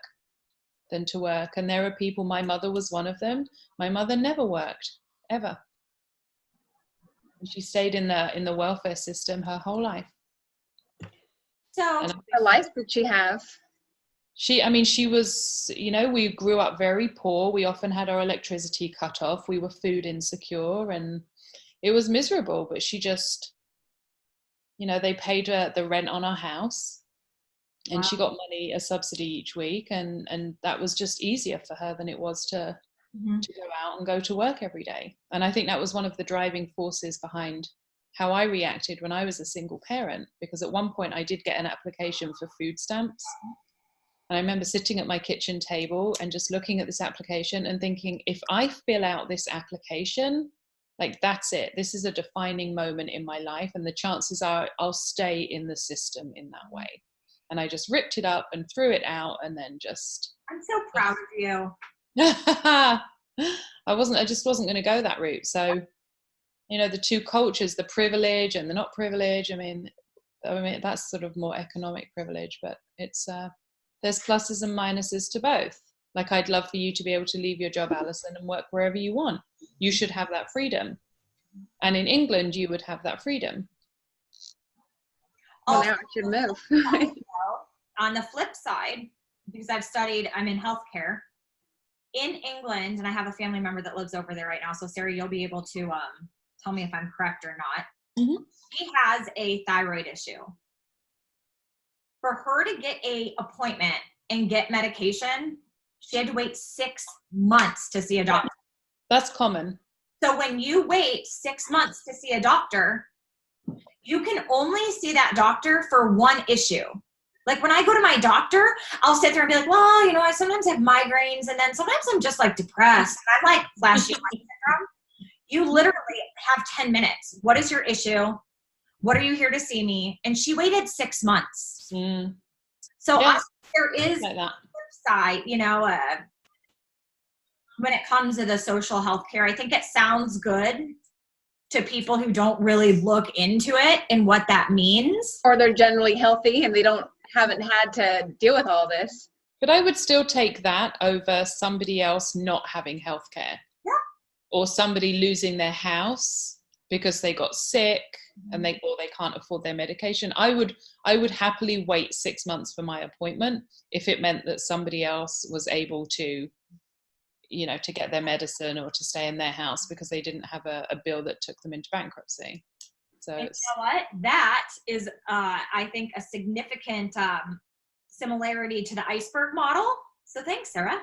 than to work. And there are people, my mother was one of them. My mother never worked, ever. She stayed in the welfare system her whole life. So the life that she have. She was, we grew up very poor. We often had our electricity cut off. We were food insecure and it was miserable, but she just, they paid her the rent on our house and she got money, a subsidy each week. And that was just easier for her than it was to go out and go to work every day. And I think that was one of the driving forces behind how I reacted when I was a single parent, because at one point I did get an application for food stamps. And I remember sitting at my kitchen table and just looking at this application and thinking, if I fill out this application, like that's it. This is a defining moment in my life. And the chances are I'll stay in the system in that way. And I just ripped it up and threw it out and then just. I'm so proud of you. I just wasn't going to go that route. So, the two cultures, the privilege and the not privilege. I mean, that's sort of more economic privilege, but it's, there's pluses and minuses to both. Like, I'd love for you to be able to leave your job, Alison, and work wherever you want. You should have that freedom. And in England, you would have that freedom. Well, now I should move. On the flip side, because I'm in healthcare. In England, and I have a family member that lives over there right now, so Sarah, you'll be able to tell me if I'm correct or not. Mm-hmm. She has a thyroid issue. For her to get an appointment and get medication, she had to wait 6 months to see a doctor. That's common. So when you wait 6 months to see a doctor, you can only see that doctor for one issue. Like when I go to my doctor, I'll sit there and be like, well, I sometimes have migraines and then sometimes I'm just like depressed. And I'm like flashy light syndrome. You literally have 10 minutes. What is your issue? What are you here to see me? And she waited 6 months. Mm. So Yeah. there is Like that. side, when it comes to the social health care, I think it sounds good to people who don't really look into it and what that means. Or they're generally healthy and they haven't had to deal with all this. But I would still take that over somebody else not having healthcare. Yeah. Or somebody losing their house because they got sick and they can't afford their medication. I would happily wait 6 months for my appointment if it meant that somebody else was able to, to get their medicine or to stay in their house because they didn't have a bill that took them into bankruptcy. So and you know what? That is, I think, a significant similarity to the iceberg model. So thanks, Sarah.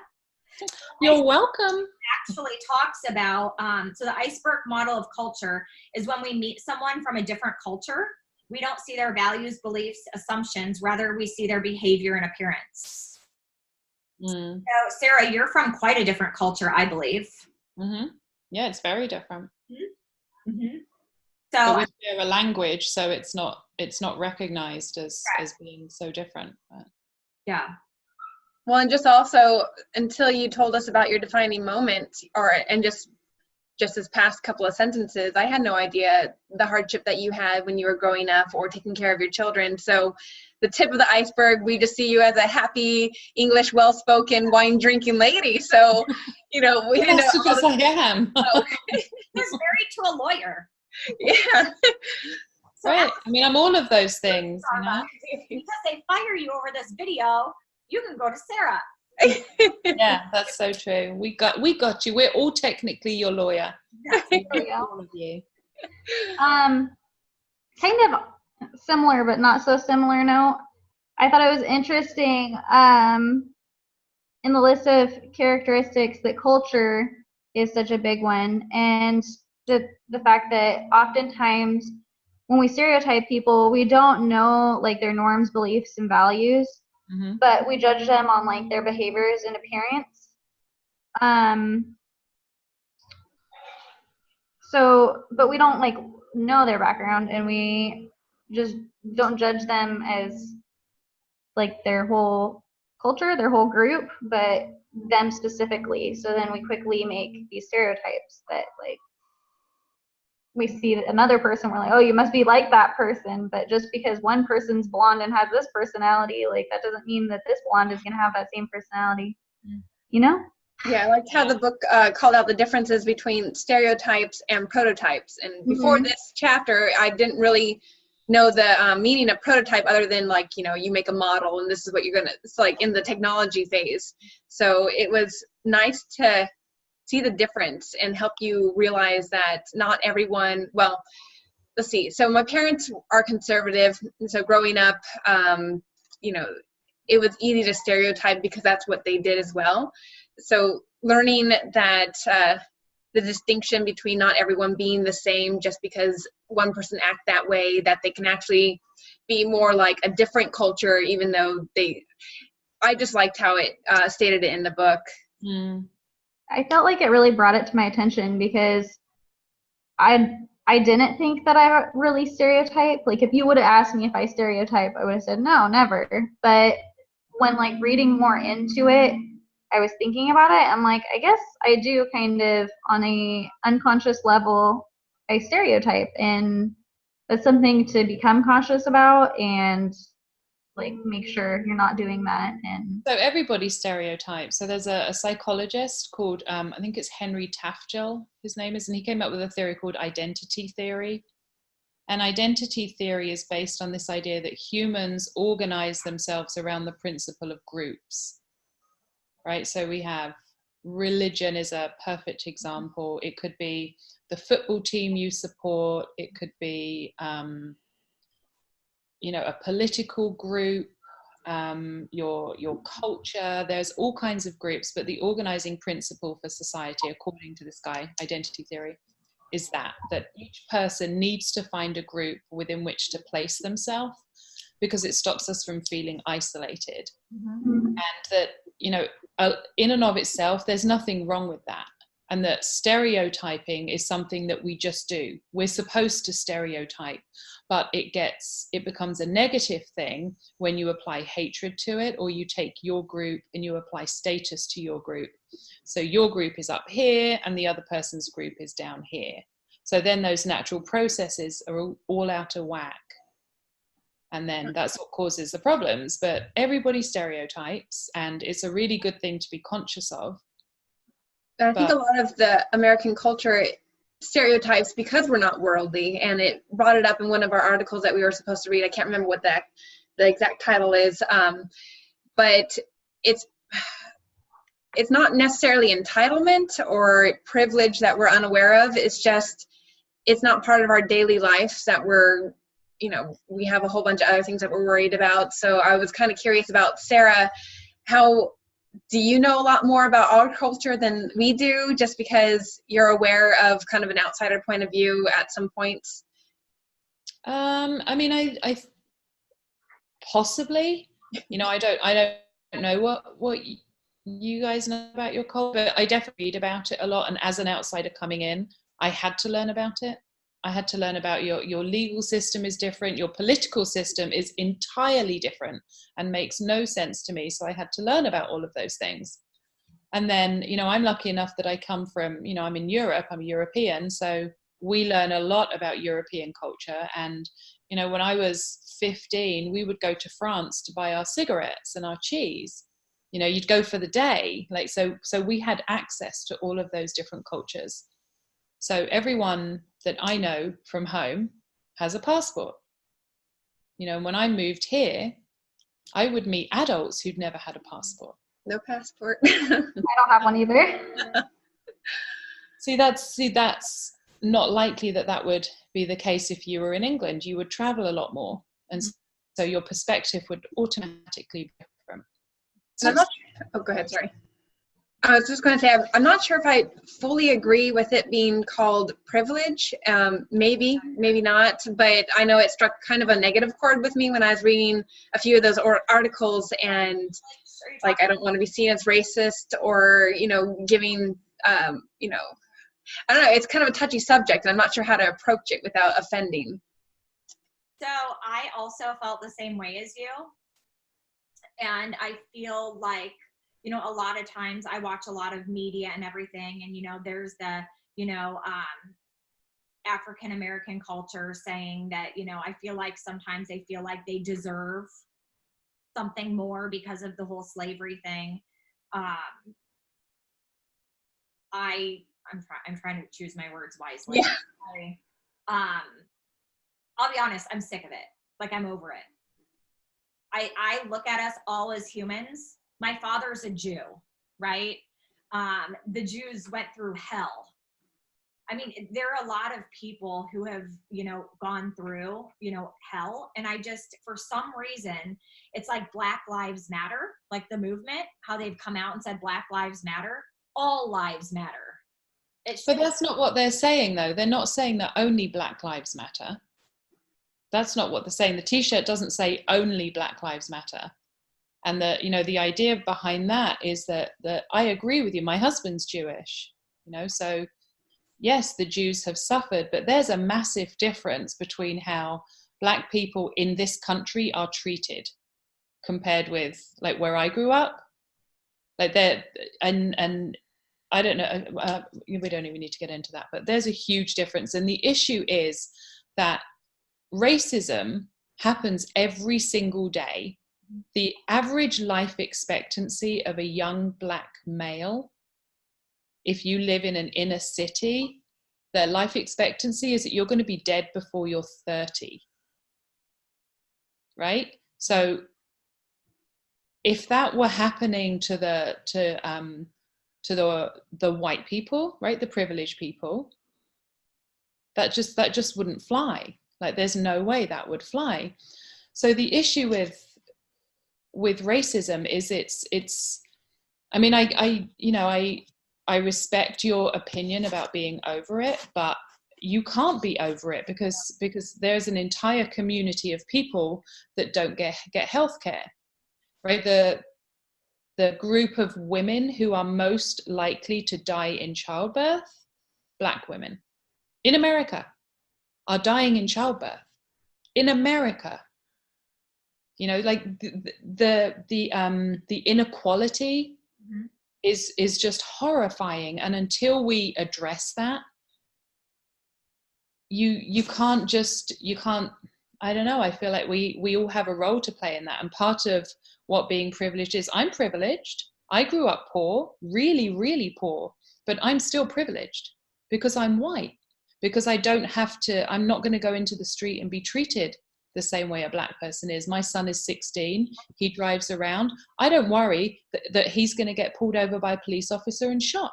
You're welcome. Actually talks about, so the iceberg model of culture is when we meet someone from a different culture, we don't see their values, beliefs, assumptions, rather we see their behavior and appearance. Mm. So Sarah, you're from quite a different culture, I believe. Mm-hmm. Yeah, it's very different. Mm-hmm. But So we share a language, so it's not recognized as being so different. But. yeah. Well, and just also, until you told us about your defining moment, and just this past couple of sentences, I had no idea the hardship that you had when you were growing up or taking care of your children. So the tip of the iceberg, we just see you as a happy, English, well-spoken, wine-drinking lady. So, we didn't know. Because I am. He was married to a lawyer. Yeah. So Right. I mean, I'm all of those things, because they fire you over this video, you can go to Sarah. Yeah, that's so true. We got you. We're all technically your lawyer. All of you. Kind of similar, but not so similar note. I thought it was interesting in the list of characteristics that culture is such a big one, and the fact that oftentimes when we stereotype people, we don't know like their norms, beliefs, and values. Mm-hmm. But we judge them on like their behaviors and appearance. But we don't like know their background, and we just don't judge them as like their whole culture, their whole group, but them specifically. So then we quickly make these stereotypes that like we see another person, we're like, oh, you must be like that person. But just because one person's blonde and has this personality, like that doesn't mean that this blonde is going to have that same personality, Yeah, I liked how the book called out the differences between stereotypes and prototypes. And before this chapter, I didn't really know the meaning of prototype other than like, you know, you make a model and this is what you're gonna, it's like in the technology phase. So it was nice to see the difference and help you realize that not everyone, well, let's see. So my parents are conservative. And so growing up, you know, it was easy to stereotype because that's what they did as well. So learning that the distinction between not everyone being the same just because one person act that way, that they can actually be more like a different culture, even though I just liked how it stated it in the book. I felt like it really brought it to my attention because I didn't think that I really stereotype. Like if you would have asked me if I stereotype, I would have said no, never. But when like reading more into it, I was thinking about it. I'm like, I guess I do kind of on a unconscious level, I stereotype, and that's something to become cautious about and like make sure you're not doing that. And so everybody stereotypes. So there's a psychologist called I think it's Henry Tafgel, his name is, and he came up with a theory called identity theory. And identity theory is based on this idea that humans organize themselves around the principle of groups, right? So we have religion is a perfect example. It could be the football team you support. It could be you know, a political group, your culture. There's all kinds of groups, but the organizing principle for society, according to this guy, identity theory, is that each person needs to find a group within which to place themselves, because it stops us from feeling isolated. And that, you know, in and of itself, there's nothing wrong with that. And that stereotyping is something that we just do. We're supposed to stereotype, but it becomes a negative thing when you apply hatred to it, or you take your group and you apply status to your group. So your group is up here and the other person's group is down here. So then those natural processes are all out of whack. And then that's what causes the problems. But everybody stereotypes, and it's a really good thing to be conscious of. And I think a lot of the American culture stereotypes because we're not worldly, and it brought it up in one of our articles that we were supposed to read. I can't remember what the exact title is, but it's not necessarily entitlement or privilege that we're unaware of. It's just it's not part of our daily life that we're, you know, we have a whole bunch of other things that we're worried about. So I was kind of curious about, Sarah, how do you know a lot more about our culture than we do, just because you're aware of kind of an outsider point of view at some points? I mean, I possibly, you know, I don't know what you guys know about your culture, but I definitely read about it a lot. And as an outsider coming in, I had to learn about it. I had to learn about your legal system is different. Your political system is entirely different and makes no sense to me. So I had to learn about all of those things. And then, you know, I'm lucky enough that I come from, you know, I'm in Europe, I'm a European. So we learn a lot about European culture. And, you know, when I was 15, we would go to France to buy our cigarettes and our cheese. You know, you'd go for the day. Like, so we had access to all of those different cultures. So everyone that I know from home has a passport. You know, when I moved here, I would meet adults who'd never had a passport. No passport. I don't have one either. See, that's not likely that would be the case if you were in England. You would travel a lot more. And so your perspective would automatically be different. So I'm not sure. Oh, go ahead, sorry. I was just going to say, I'm not sure if I fully agree with it being called privilege. Maybe not, but I know it struck kind of a negative chord with me when I was reading a few of those articles, and like, I don't want to be seen as racist or, you know, giving, you know, I don't know, it's kind of a touchy subject, and I'm not sure how to approach it without offending. So I also felt the same way as you. And I feel like, you know, a lot of times I watch a lot of media and everything, and, you know, there's the, you know, African-American culture saying that, you know, I feel like sometimes they feel like they deserve something more because of the whole slavery thing. I'm trying to choose my words wisely. Yeah. I'll be honest, I'm sick of it. Like, I'm over it. I look at us all as humans. My father's a Jew, right? The Jews went through hell. I mean, there are a lot of people who have, gone through, hell. And I just, for some reason, it's like Black Lives Matter, like the movement, how they've come out and said Black Lives Matter. All lives matter. But that's not what they're saying, though. They're not saying that only Black Lives Matter. That's not what they're saying. The T-shirt doesn't say only Black Lives Matter. And the idea behind that is that I agree with you. My husband's Jewish, so yes, the Jews have suffered, but there's a massive difference between how Black people in this country are treated compared with like where I grew up. Like and I don't know, we don't even need to get into that, but there's a huge difference. And the issue is that racism happens every single day. The average life expectancy of a young Black male, if you live in an inner city, their life expectancy is that you're going to be dead before you're 30. Right? So if that were happening to the white people, right, the privileged people, that just wouldn't fly. Like, there's no way that would fly. So the issue with racism is it's I mean, I respect your opinion about being over it, but you can't be over it because there's an entire community of people that don't get healthcare, right? The group of women who are most likely to die in childbirth, Black women in America, are dying in childbirth in America. Like the inequality is just horrifying. And until we address that, you can't, I don't know, I feel like we all have a role to play in that. And part of what being privileged is, I'm privileged. I grew up poor, really, really poor, but I'm still privileged because I'm white, because I'm not going to go into the street and be treated the same way a Black person is. My son is 16. He drives around. I don't worry that he's going to get pulled over by a police officer and shot.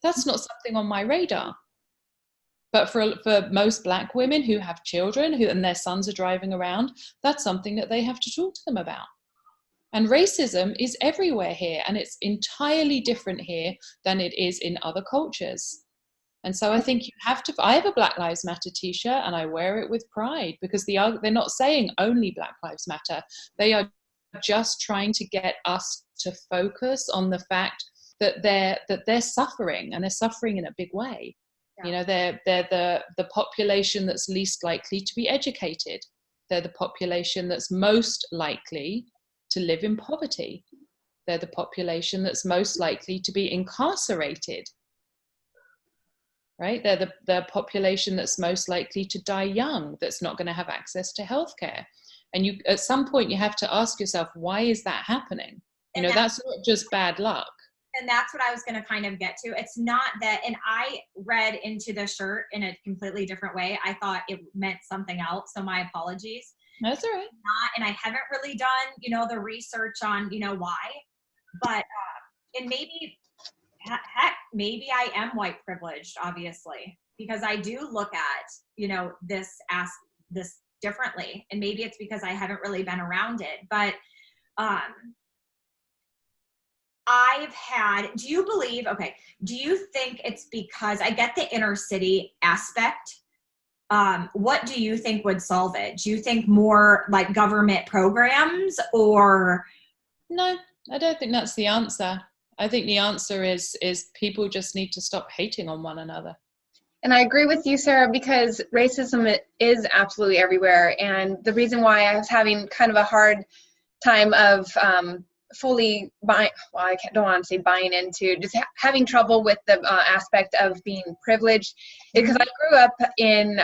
That's not something on my radar. But for most Black women who have children and their sons are driving around, that's something that they have to talk to them about. And racism is everywhere here, and it's entirely different here than it is in other cultures. And so I think I have a Black Lives Matter t-shirt and I wear it with pride, because they're not saying only Black Lives Matter. They are just trying to get us to focus on the fact that they're suffering, and they're suffering in a big way. Yeah. They're the population that's least likely to be educated. They're the population that's most likely to live in poverty. They're the population that's most likely to be incarcerated. Right? They're the population that's most likely to die young, that's not going to have access to healthcare. And at some point you have to ask yourself, why is that happening? That's not just bad luck. And that's what I was going to kind of get to. It's not that, and I read into the shirt in a completely different way. I thought it meant something else, so my apologies. That's all right. And I haven't really done, the research on, why. But, and maybe, heck, maybe I am white privileged, obviously, because I do look at, this differently. And maybe it's because I haven't really been around it. But do you think it's because, I get the inner city aspect. What do you think would solve it? Do you think more like government programs, or? No, I don't think that's the answer. I think the answer is people just need to stop hating on one another. And I agree with you, Sarah, because racism is absolutely everywhere. And the reason why I was having kind of a hard time of fully don't want to say buying into, just having trouble with the aspect of being privileged, because I grew up in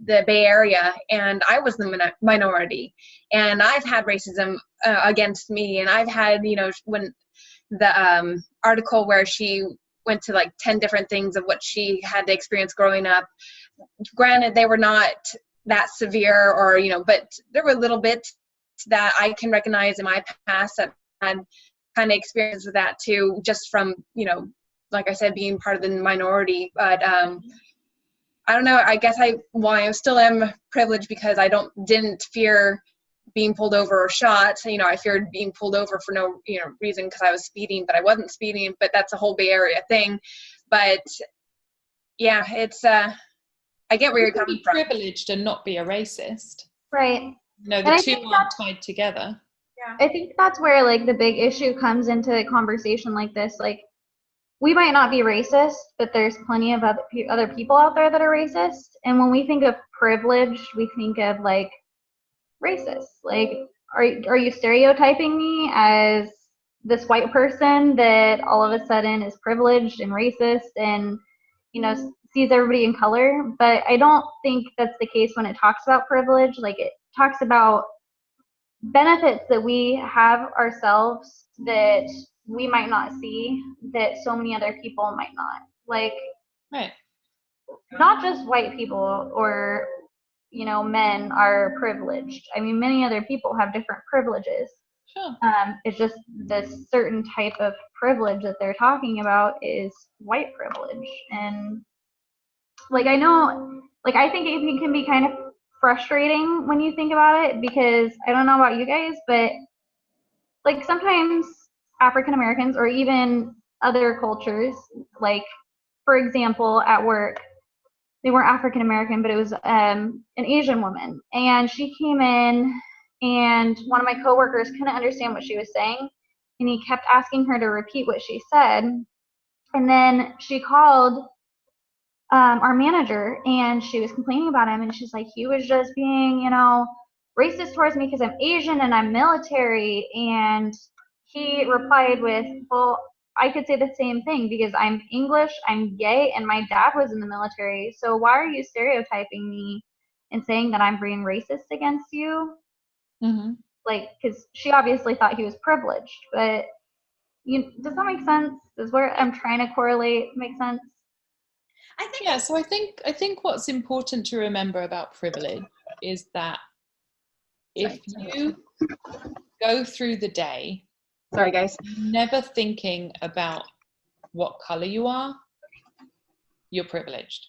the Bay Area, and I was the minority, and I've had racism against me, and I've had, when the article where she went to like 10 different things of what she had to experience growing up. Granted, they were not that severe or, you know, but there were little bits that I can recognize in my past that had kind of experience with that too, just from, you know, like I said, being part of the minority. But I don't know, I guess I still am privileged because I didn't fear being pulled over or shot. You know, I feared being pulled over for no, you know, reason because I was speeding, but I wasn't speeding, but that's a whole Bay Area thing. But yeah, it's I get where you're coming from. Privileged and not be a racist. Right. No, the two aren't tied together. Yeah. I think that's where like the big issue comes into a conversation like this. Like, we might not be racist, but there's plenty of other people out there that are racist. And when we think of privilege, we think of like racist. Like, are you stereotyping me as this white person that all of a sudden is privileged and racist and, you know, sees everybody in color? But I don't think that's the case when it talks about privilege. Like, it talks about benefits that we have ourselves that we might not see, that so many other people might not. Like, right. Not just white people or, you know, men are privileged. I mean, many other people have different privileges. Sure. It's just this certain type of privilege that they're talking about is white privilege. And like, I know, like, I think it can be kind of frustrating when you think about it, because I don't know about you guys, but like sometimes African Americans or even other cultures, like for example at work, they weren't African American, but it was an Asian woman, and she came in and one of my coworkers couldn't understand what she was saying, and he kept asking her to repeat what she said. And then she called our manager, and she was complaining about him, and she's like, he was just being, you know, racist towards me because I'm Asian and I'm military. And he replied with, well, I could say the same thing because I'm English, I'm gay, and my dad was in the military. So why are you stereotyping me and saying that I'm being racist against you? Mm-hmm. Like, because she obviously thought he was privileged. But does that make sense? Does where I'm trying to correlate make sense? I think so. I think what's important to remember about privilege is that if you go through the day, sorry guys, never thinking about what color you are, you're privileged.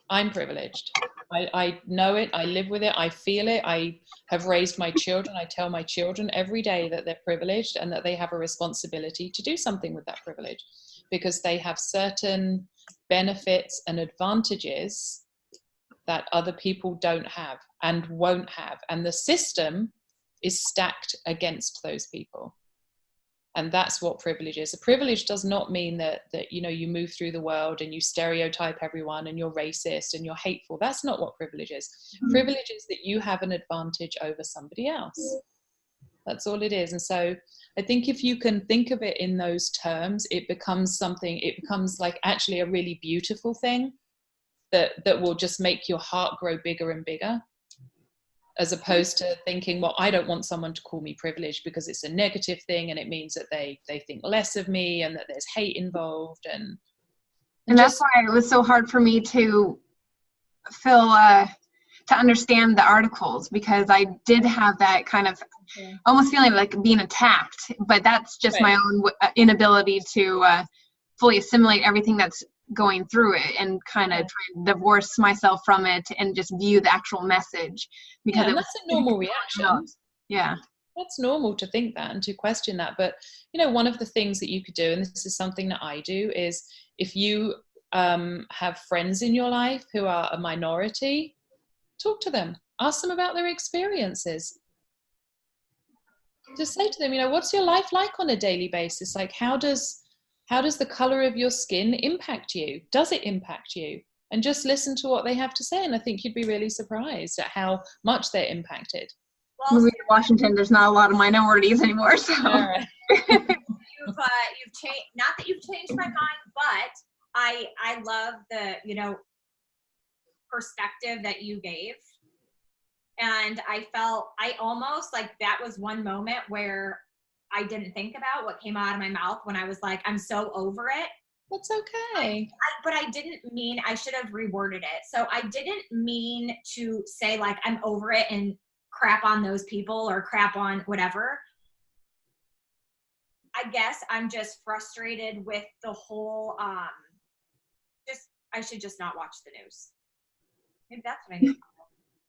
I'm privileged. I know it. I live with it. I feel it. I have raised my children. I tell my children every day that they're privileged and that they have a responsibility to do something with that privilege, because they have certain benefits and advantages that other people don't have and won't have. And the system is stacked against those people. And that's what privilege is. A privilege does not mean that you know, you move through the world and you stereotype everyone and you're racist and you're hateful. That's not what privilege is. Mm-hmm. Privilege is that you have an advantage over somebody else. That's all it is. And so I think if you can think of it in those terms, it becomes like actually a really beautiful thing that will just make your heart grow bigger and bigger, as opposed to thinking, well, I don't want someone to call me privileged because it's a negative thing and it means that they think less of me and that there's hate involved. And that's why it was so hard for me to feel to understand the articles, because I did have that kind of almost feeling like being attacked, but that's just right. My own inability to fully assimilate everything that's going through it and kind of try to divorce myself from it and just view the actual message, because that's a normal reaction. Yeah, that's normal to think that and to question that. But you know, one of the things that you could do, and this is something that I do, is if you have friends in your life who are a minority, talk to them, ask them about their experiences. Just say to them, you know, what's your life like on a daily basis? Like, how does the color of your skin impact you? Does it impact you? And just listen to what they have to say. And I think you'd be really surprised at how much they're impacted. Well, moving to Washington, there's not a lot of minorities anymore. So you've changed, not that you've changed my mind, but I love the, you know, perspective that you gave. And I felt, I almost like that was one moment where I didn't think about what came out of my mouth when I was like, I'm so over it. That's okay. But I didn't mean, I should have reworded it. So I didn't mean to say like, I'm over it and crap on those people or crap on whatever. I guess I'm just frustrated with the whole, I should just not watch the news. Maybe that's what I need.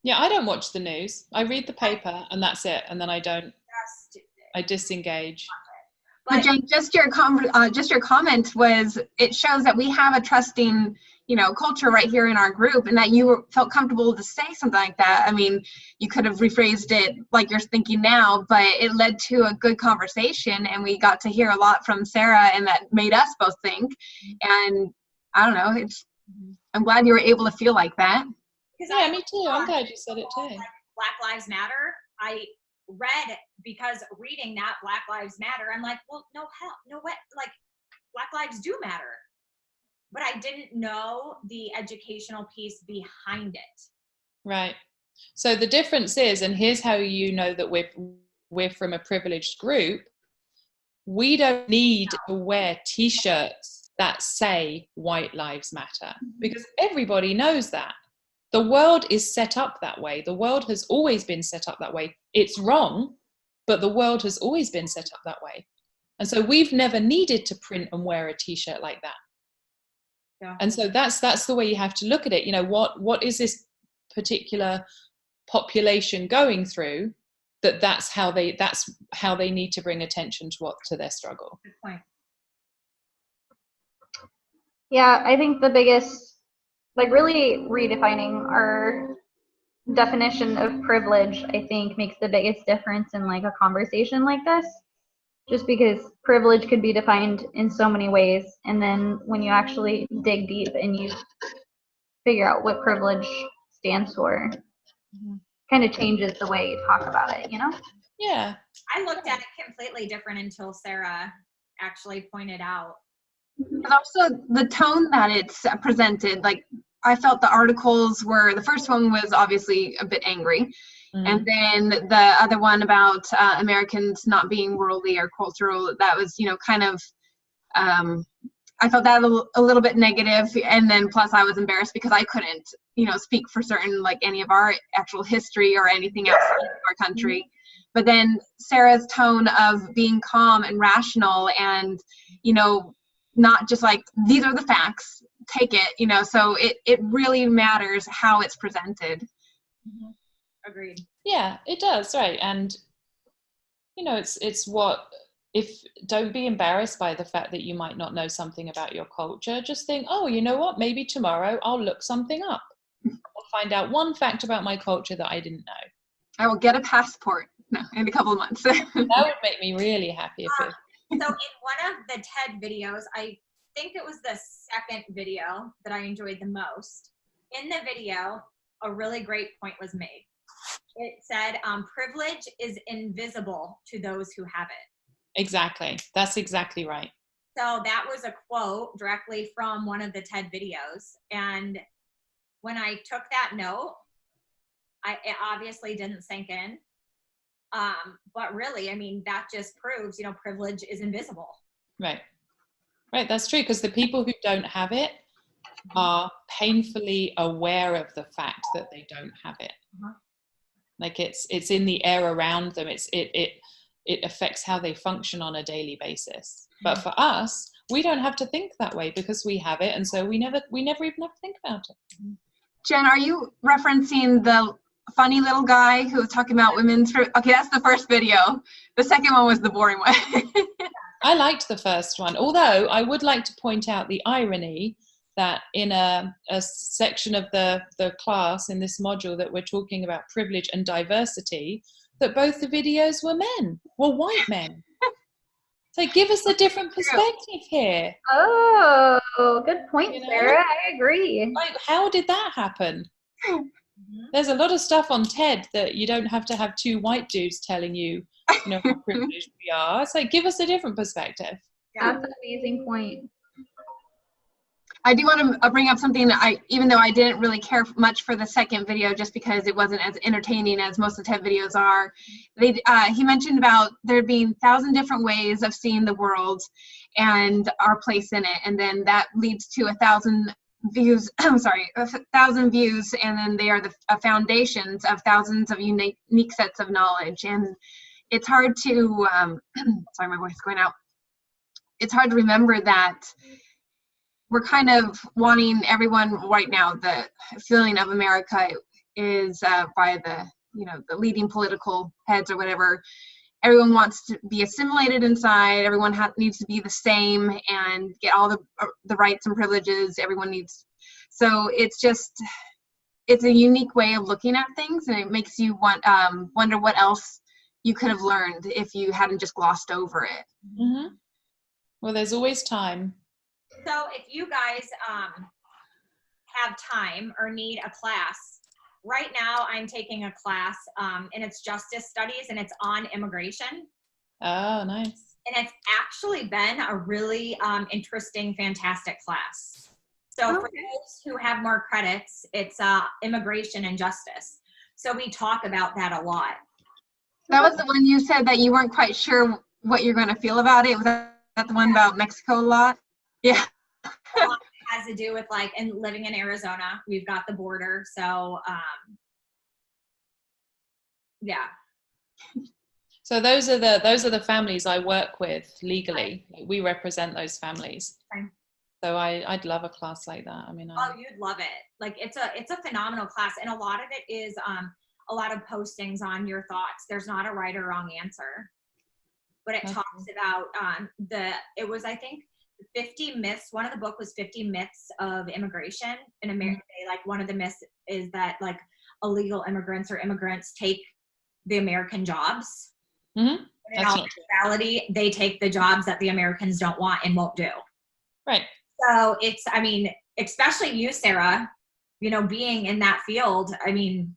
Yeah, I don't watch the news. I read the paper and that's it. And then I disengage. But Jen, just your comment was, it shows that we have a trusting, culture right here in our group, and that you felt comfortable to say something like that. I mean, you could have rephrased it like you're thinking now, but it led to a good conversation, and we got to hear a lot from Sarah, and that made us both think. And I don't know, I'm glad you were able to feel like that. Yeah, me too. I'm glad you said it too. Like Black Lives Matter, I read, because reading that Black Lives Matter, I'm like, well, no way, like Black lives do matter. But I didn't know the educational piece behind it. Right. So the difference is, and here's how you know that we're from a privileged group, we don't need to wear t-shirts that say White Lives Matter, because everybody knows that. The world is set up that way. The world has always been set up that way. It's wrong, but the world has always been set up that way. And so we've never needed to print and wear a t-shirt like that. Yeah. And so that's the way you have to look at it. What is this particular population going through, that's how they need to bring attention to their struggle. Good point. Yeah, I think the biggest, really redefining our definition of privilege, I think, makes the biggest difference in a conversation like this. Just because privilege could be defined in so many ways, and then when you actually dig deep and you figure out what privilege stands for, kind of changes the way you talk about it, Yeah. I looked at it completely different until Sarah actually pointed out. And also the tone that it's presented, I felt the articles were, the first one was obviously a bit angry. And then the other one about Americans not being worldly or cultural, that was, kind of, I felt that a little bit negative. And then plus I was embarrassed because I couldn't, speak for certain, any of our actual history or anything outside of our country. But then Sarah's tone of being calm and rational and, not just these are the facts, take it, so it really matters how it's presented. Agreed. Yeah, it does, right. And don't be embarrassed by the fact that you might not know something about your culture. Just think, oh, you know what, maybe tomorrow I'll look something up. I'll find out one fact about my culture that I didn't know. I will get a passport in a couple of months. That would make me really happy. So in one of the TED videos, I think it was the second video that I enjoyed the most. In the video, a really great point was made. It said, privilege is invisible to those who have it. Exactly. That's exactly right. So that was a quote directly from one of the TED videos. And when I took that note, it obviously didn't sink in. But really, that just proves, privilege is invisible. Right. Right. That's true. Because the people who don't have it are painfully aware of the fact that they don't have it. It's in the air around them. It affects how they function on a daily basis. But for us, we don't have to think that way because we have it, and so we never even have to think about it. Jen, are you referencing the funny little guy who was talking about women's? Okay, that's the first video. The second one was the boring one. I liked the first one, although I would like to point out the irony that in a section of the class in this module that we're talking about privilege and diversity, that both the videos were white men. So give us a different perspective here. Oh, good point, Sarah. I agree. How did that happen? There's a lot of stuff on TED that you don't have to have two white dudes telling you, how privileged we are. It's give us a different perspective. Yeah, that's an amazing point. I do want to bring up something even though I didn't really care much for the second video, just because it wasn't as entertaining as most of the TED videos are. He mentioned about there being 1,000 different ways of seeing the world, and our place in it. And then that leads to 1,000 views, I'm sorry, 1,000 views, and then they are the foundations of thousands of unique sets of knowledge. And it's hard to, sorry, my voice is going out. It's hard to remember that we're kind of wanting everyone right now, the feeling of America is by the, the leading political heads or whatever. Everyone wants to be assimilated inside. Everyone needs to be the same and get all the rights and privileges everyone needs. So it's a unique way of looking at things, and it makes you wonder what else you could have learned if you hadn't just glossed over it. Mm-hmm. Well, there's always time. So if you guys have time or need a class, right now I'm taking a class and it's justice studies and it's on immigration. Oh, nice. And it's actually been a really interesting, fantastic class. So for those who have more credits, it's immigration and justice. So we talk about that a lot. That was the one you said that you weren't quite sure what you're going to feel about it. Was that the one about Mexico a lot? Yeah. A lot has to do with and living in Arizona. We've got the border. So, yeah. So those are the families I work with legally. We represent those families. Okay. So I'd love a class like that. I mean, oh, you'd love it. It's a phenomenal class, and a lot of it is a lot of postings on your thoughts. There's not a right or wrong answer, but it talks about it was, I think, 50 myths. One of the book was 50 myths of immigration in America. One of the myths is that illegal immigrants or immigrants take the American jobs. Mm-hmm. In all reality, they take the jobs that the Americans don't want and won't do. Right. So it's, I mean, especially you, Sarah, being in that field, I mean,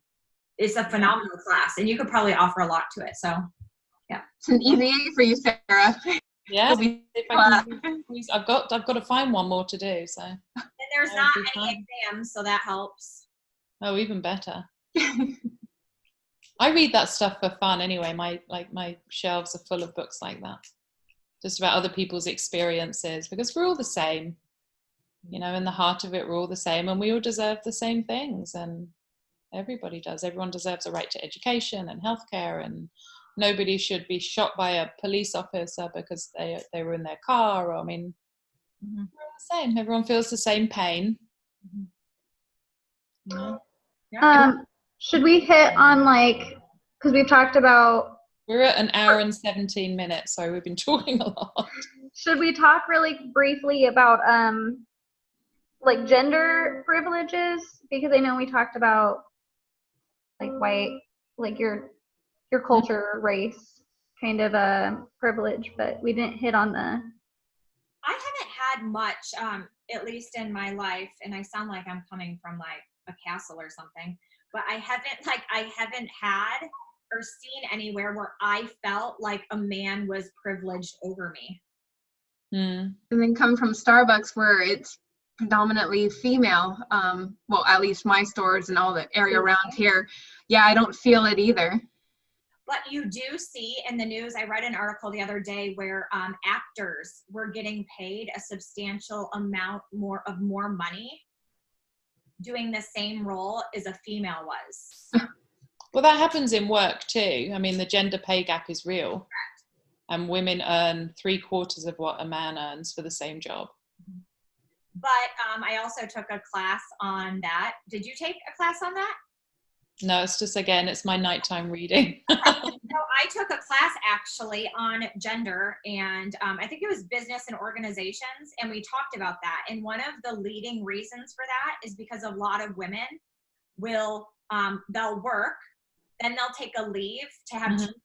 it's a phenomenal class, and you could probably offer a lot to it. So, yeah. It's an easy A for you, Sarah. Yeah. I've got to find one more to do. So. And there's not any exams, so that helps. Oh, even better. I read that stuff for fun anyway. My shelves are full of books like that, just about other people's experiences, because we're all the same. In the heart of it, we're all the same, and we all deserve the same things, and everybody does. Everyone deserves a right to education and healthcare, and nobody should be shot by a police officer because they were in their car. Or, I mean, we're all the same. Everyone feels the same pain. Should we hit on because we've talked about. We're at an hour and 17 minutes, so we've been talking a lot. Should we talk really briefly about gender privileges? Because I know we talked about white, your culture, race, kind of a privilege, but we didn't hit on the. I haven't had much, at least in my life, and I sound like I'm coming from a castle or something, but I haven't had or seen anywhere where I felt like a man was privileged over me. And then come from Starbucks, where it's predominantly female. Well, at least my stores and all the area around here. Yeah, I don't feel it either. But you do see in the news, I read an article the other day where actors were getting paid a substantial amount more money doing the same role as a female was. Well, that happens in work too. I mean, the gender pay gap is real. Correct. And women earn 3/4 of what a man earns for the same job. But I also took a class on that. Did you take a class on that? No, it's just, again, it's my nighttime reading. So I took a class actually on gender, and I think it was business and organizations, and we talked about that. And one of the leading reasons for that is because a lot of women will, they'll work, then they'll take a leave to have children.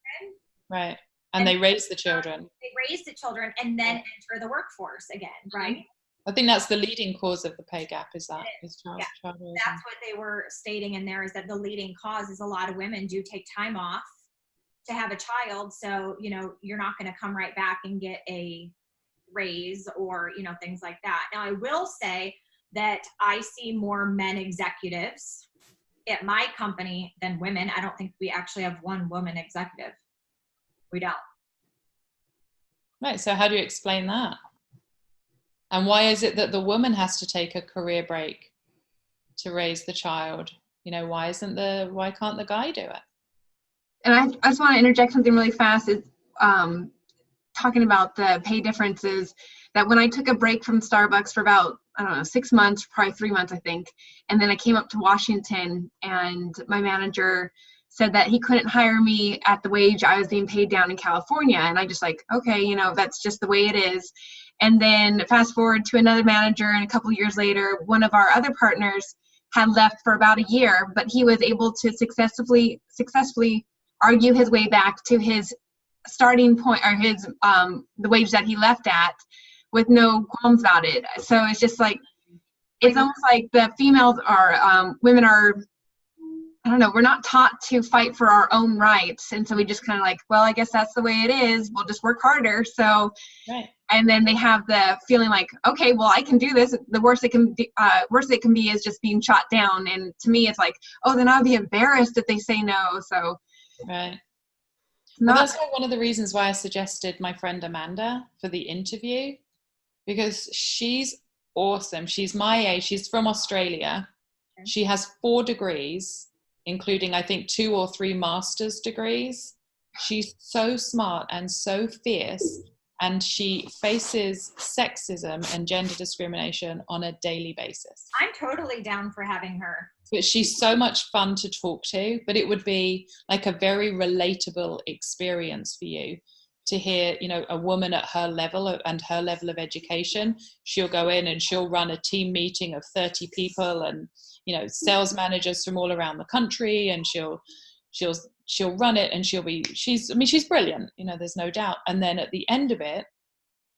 Right. And they raise the children. They raise the children and then enter the workforce again, right? I think that's the leading cause of the pay gap, is child That's what they were stating in there, is that the leading cause is a lot of women do take time off to have a child. So, you're not going to come right back and get a raise or, things like that. Now, I will say that I see more men executives at my company than women. I don't think we actually have one woman executive. We don't. Right. So how do you explain that? And why is it that the woman has to take a career break to raise the child? You know, why can't the guy do it? And I just want to interject something really fast. Is talking about the pay differences, that when I took a break from Starbucks for about, I don't know, 6 months, probably 3 months, I think. And then I came up to Washington, and my manager said that he couldn't hire me at the wage I was being paid down in California. And I just like, okay, you know, that's just the way it is. And then fast forward to another manager, and a couple years later, one of our other partners had left for about a year, but he was able to successfully argue his way back to his starting point, or his the wage that he left at, with no qualms about it. So it's just like, it's almost like the females are women are, I don't know, we're not taught to fight for our own rights, and so we just kind of like, well, I guess that's the way it is, we'll just work harder. So right. And then they have the feeling like, okay, well, I can do this. The worst it can be is just being shot down. And to me, it's like, oh, then I'll be embarrassed if they say no. So right. Well, that's one of the reasons why I suggested my friend Amanda for the interview, because she's awesome. She's my age. She's from Australia. She has 4 degrees, including, I think, 2 or 3 master's degrees. She's so smart and so fierce, and she faces sexism and gender discrimination on a daily basis. I'm totally down for having her. But she's so much fun to talk to, but it would be like a very relatable experience for you to hear, you know, a woman at her level and her level of education. She'll go in and she'll run a team meeting of 30 people and, you know, sales managers from all around the country, and she'll run it, and she's brilliant, you know, there's no doubt. And then at the end of it,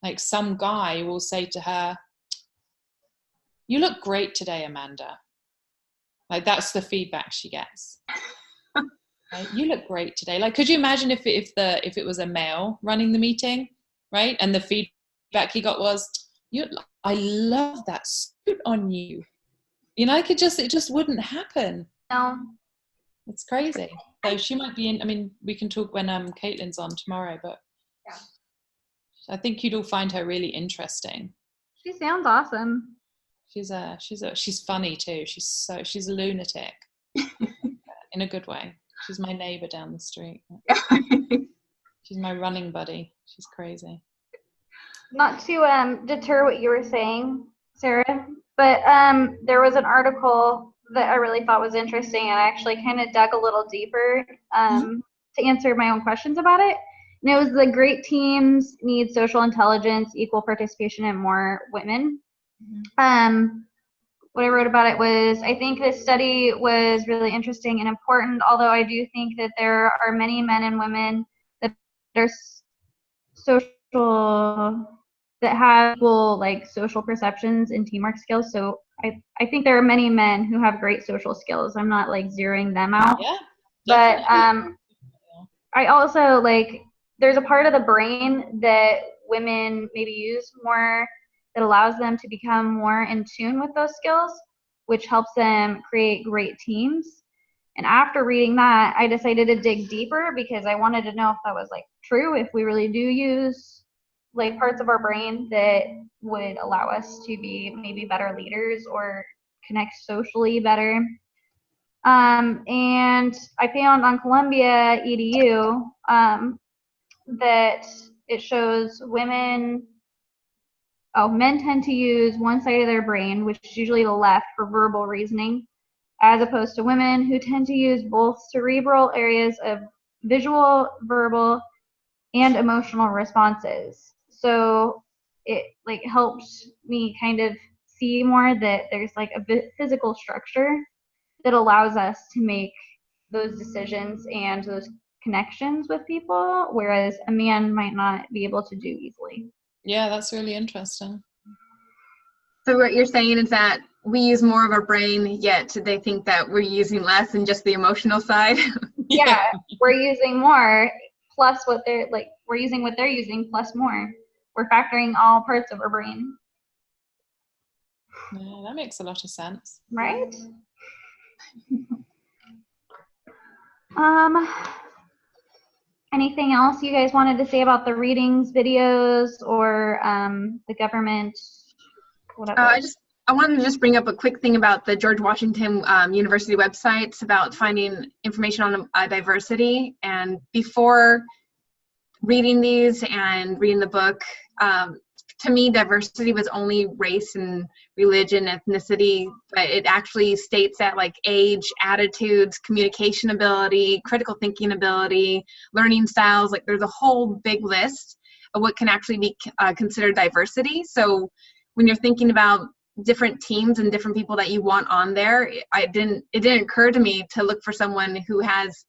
like, some guy will say to her, "You look great today, Amanda." Like, that's the feedback she gets. Right? You look great today. Like, could you imagine if it was a male running the meeting, right? And the feedback he got was, "I love that suit on you." You know, it just wouldn't happen. No. It's crazy. So she might be in. I mean, we can talk when Caitlin's on tomorrow, but yeah. I think you'd all find her really interesting. She sounds awesome. She's funny too. She's a lunatic in a good way. She's my neighbor down the street. She's my running buddy. She's crazy. Not to deter what you were saying, Sarah, but there was an article that I really thought was interesting, and I actually kind of dug a little deeper to answer my own questions about it. And it was the great teams need social intelligence, equal participation, and more women. What I wrote about it was, I think this study was really interesting and important, although I do think that there are many men and women that are that have equal, like, social perceptions and teamwork skills. So I think there are many men who have great social skills. I'm not, like, zeroing them out. Yeah, but I also, like, there's a part of the brain that women maybe use more that allows them to become more in tune with those skills, which helps them create great teams. And after reading that, I decided to dig deeper, because I wanted to know if that was, like, true, if we really do use, like, parts of our brain that would allow us to be maybe better leaders or connect socially better. And I found on Columbia EDU that it shows men tend to use one side of their brain, which is usually the left, for verbal reasoning, as opposed to women, who tend to use both cerebral areas of visual, verbal, and emotional responses. So it, like, helped me kind of see more that there's, like, a physical structure that allows us to make those decisions and those connections with people, whereas a man might not be able to do easily. Yeah, that's really interesting. So what you're saying is that we use more of our brain, yet they think that we're using less than just the emotional side? Yeah, we're using more, plus what they're, like, we're using what they're using, plus more. We're factoring all parts of our brain. Yeah, that makes a lot of sense. Right? Anything else you guys wanted to say about the readings videos or the government whatever. I wanted to just bring up a quick thing about the George Washington University websites about finding information on diversity. And before reading these and reading the book, to me, diversity was only race and religion, ethnicity, but it actually states that like age, attitudes, communication ability, critical thinking ability, learning styles, like there's a whole big list of what can actually be considered diversity. So when you're thinking about different teams and different people that you want on there, it didn't occur to me to look for someone who has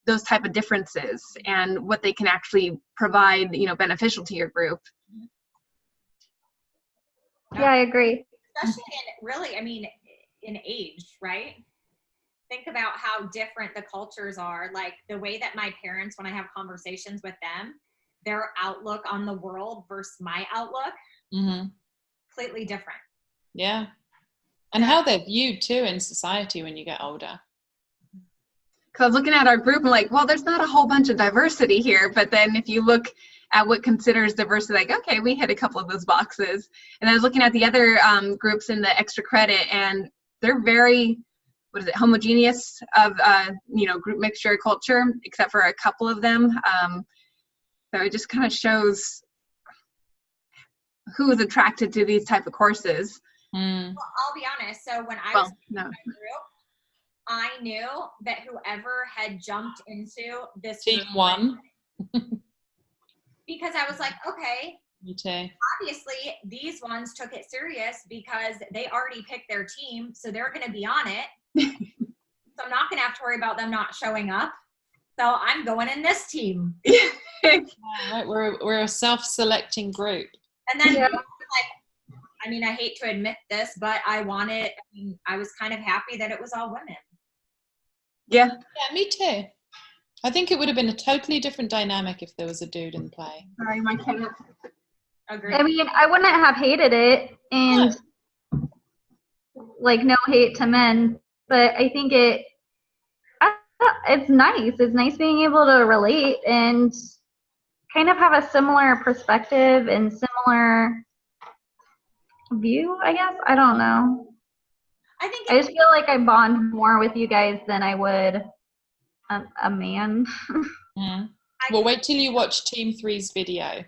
those type of differences and what they can actually provide, beneficial to your group. Yeah, I agree. Especially in age, right? Think about how different the cultures are. Like the way that my parents, when I have conversations with them, their outlook on the world versus my outlook, completely different. Yeah. And how they're viewed too in society when you get older. Because I was looking at our group and like, well, there's not a whole bunch of diversity here. But then if you look at what considers diversity, like, okay, we hit a couple of those boxes. And I was looking at the other groups in the extra credit, and they're very, homogeneous of, group mixture culture, except for a couple of them. So it just kind of shows who is attracted to these type of courses. Well, I'll be honest. So when I was in my group, I knew that whoever had jumped into this team one, because I was like, okay, me too. Obviously these ones took it serious because they already picked their team, so they're going to be on it. So I'm not going to have to worry about them not showing up. So I'm going in this team. Right, we're a self-selecting group. And then I hate to admit this, but I was kind of happy that it was all women. Yeah, me too. I think it would have been a totally different dynamic if there was a dude in play. Sorry, my cat. Agreed. I mean, I wouldn't have hated it, and no hate to men, but I think it's nice. It's nice being able to relate and kind of have a similar perspective and similar view, I guess. I don't know. I just feel like I bond more with you guys than I would a man. Well, wait till you watch Team 3's video.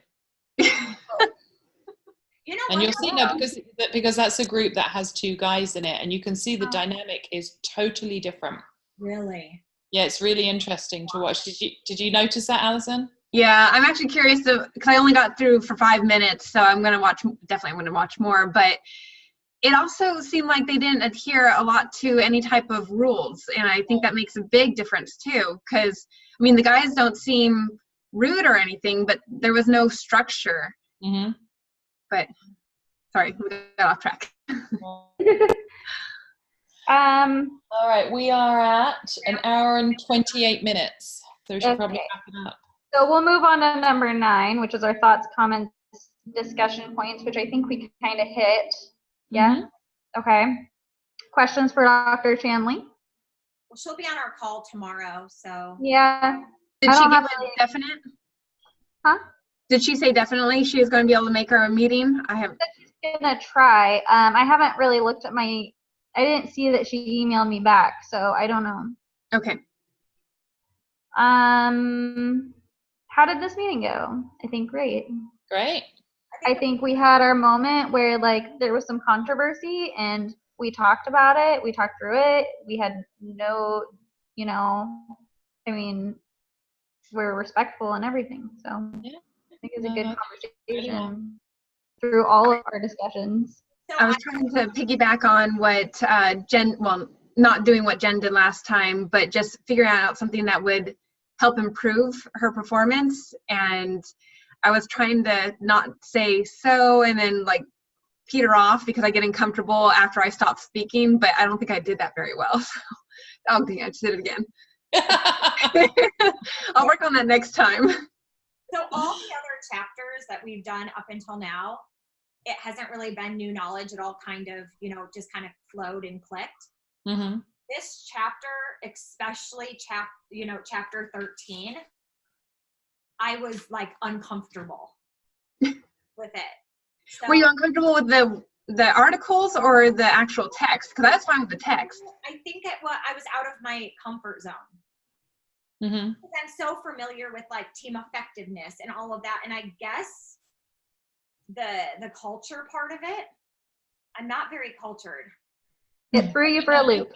And you'll see now, because that's a group that has two guys in it, and you can see the dynamic is totally different. Really? Yeah, it's really interesting to watch. Did you notice that, Alison? Yeah, I'm actually curious because I only got through for 5 minutes, so I'm gonna watch more. But it also seemed like they didn't adhere a lot to any type of rules, and I think that makes a big difference too. Because the guys don't seem rude or anything, but there was no structure. But sorry, we got off track. All right, we are at an hour and 28 minutes, so we should probably wrap it up. So we'll move on to number 9, which is our thoughts, comments, discussion points, which I think we kind of hit. Yeah? Okay. Questions for Dr. Chanley? Well, she'll be on our call tomorrow, so. Yeah. Did she give a definite? Huh? Did she say definitely she is going to be able to make her a meeting? She's going to try. I haven't really looked at I didn't see that she emailed me back, so I don't know. Okay. How did this meeting go? I think great. Great. I think we had our moment where there was some controversy and we talked about it. We talked through it. We had no, we're respectful and everything. So yeah. I think it's a good conversation through all of our discussions. I was trying to piggyback on what Jen, not doing what Jen did last time, but just figuring out something that would help improve her performance. And I was trying to not say so and then peter off because I get uncomfortable after I stop speaking, but I don't think I did that very well. So I don't think I just did it again. I'll work on that next time. So all the other chapters that we've done up until now, it hasn't really been new knowledge. It all kind of, just kind of flowed and clicked. This chapter, especially chapter 13, I was uncomfortable with it. So, were you uncomfortable with the the articles or the actual text? Because I was fine with the text. I think I was out of my comfort zone. Mm-hmm. Because I'm so familiar with like team effectiveness and all of that. And I guess the culture part of it, I'm not very cultured. It threw you for a loop.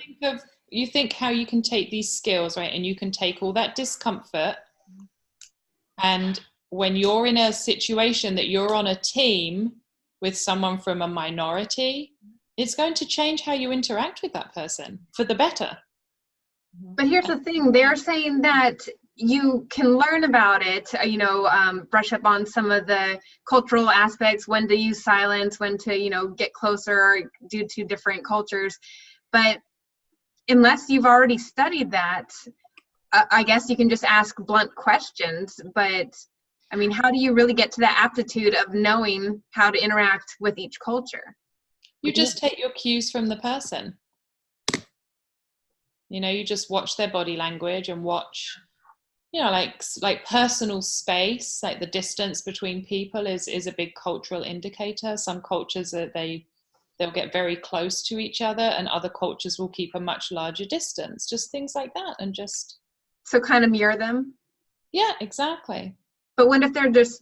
You think how you can take these skills, right? And you can take all that discomfort, and when you're in a situation that you're on a team with someone from a minority, it's going to change how you interact with that person for the better. But here's the thing, they're saying that you can learn about it, brush up on some of the cultural aspects, when to use silence, when to, get closer due to different cultures. But unless you've already studied that, I guess you can just ask blunt questions. But I mean, how do you really get to that aptitude of knowing how to interact with each culture? You just take your cues from the person. You just watch their body language and watch, like personal space, like the distance between people is a big cultural indicator. Some cultures they'll get very close to each other, and other cultures will keep a much larger distance. Just things like that, and just so kind of mirror them. Yeah, exactly. But what if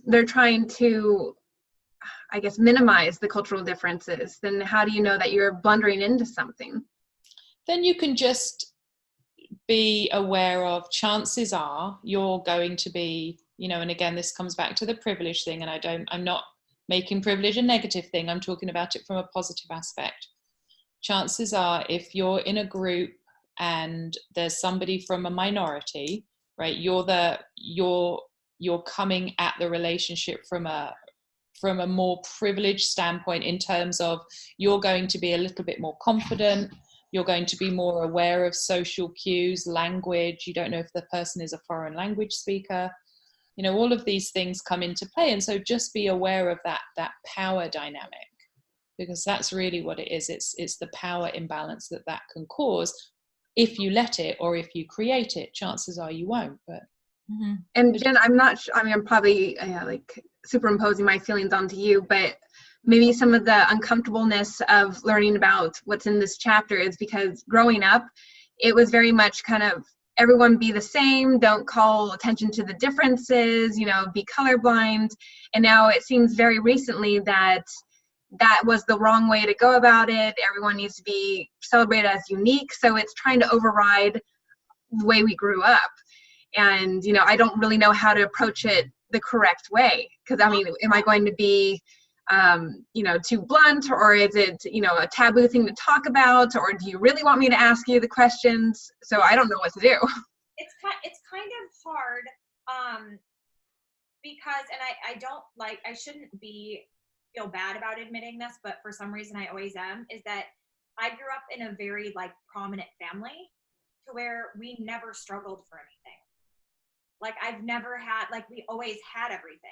they're trying to, I guess, minimize the cultural differences? Then how do you know that you're blundering into something? Then you can just be aware of, chances are you're going to be, and again, this comes back to the privilege thing, and I'm not making privilege a negative thing. I'm talking about it from a positive aspect. Chances are, if you're in a group and there's somebody from a minority, right, you're coming at the relationship from a more privileged standpoint, in terms of you're going to be a little bit more confident. You're going to be more aware of social cues, language. You don't know if the person is a foreign language speaker. All of these things come into play. And so just be aware of that power dynamic, because that's really what it is. It's the power imbalance that can cause if you let it, or if you create it. Chances are you won't. But And Jen, I'm probably superimposing my feelings onto you, but maybe some of the uncomfortableness of learning about what's in this chapter is because growing up, it was very much kind of everyone be the same, don't call attention to the differences, be colorblind. And now it seems very recently that was the wrong way to go about it. Everyone needs to be celebrated as unique. So it's trying to override the way we grew up. And, I don't really know how to approach it the correct way. Because, am I going to be too blunt, or is it, a taboo thing to talk about, or do you really want me to ask you the questions? So I don't know what to do. It's kind of hard, because, and I don't I shouldn't feel bad about admitting this, but for some reason I always am, is that I grew up in a very prominent family to where we never struggled for anything. I've never had, we always had everything.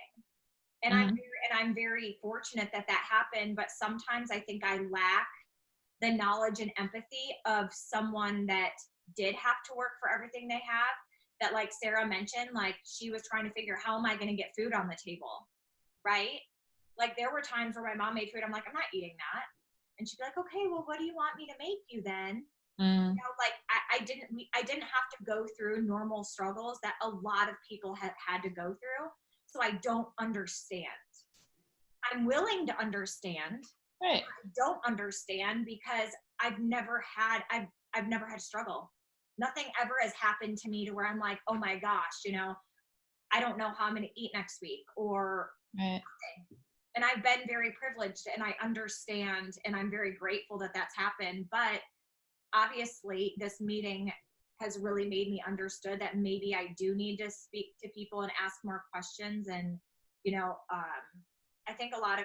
And I'm very fortunate that happened, but sometimes I think I lack the knowledge and empathy of someone that did have to work for everything they have. That, like Sarah mentioned, she was trying to figure, how am I going to get food on the table, right? There were times where my mom made food, I'm like, I'm not eating that. And she'd be like, okay, well, what do you want me to make you then? I didn't have to go through normal struggles that a lot of people have had to go through. So I don't understand. I'm willing to understand. Right. I don't understand because I've never had a struggle. Nothing ever has happened to me to where I'm like, oh my gosh, I don't know how I'm going to eat next week, or right. And I've been very privileged, and I understand, and I'm very grateful that that's happened. But obviously this meeting has really made me understood that maybe I do need to speak to people and ask more questions. And, I think a lot of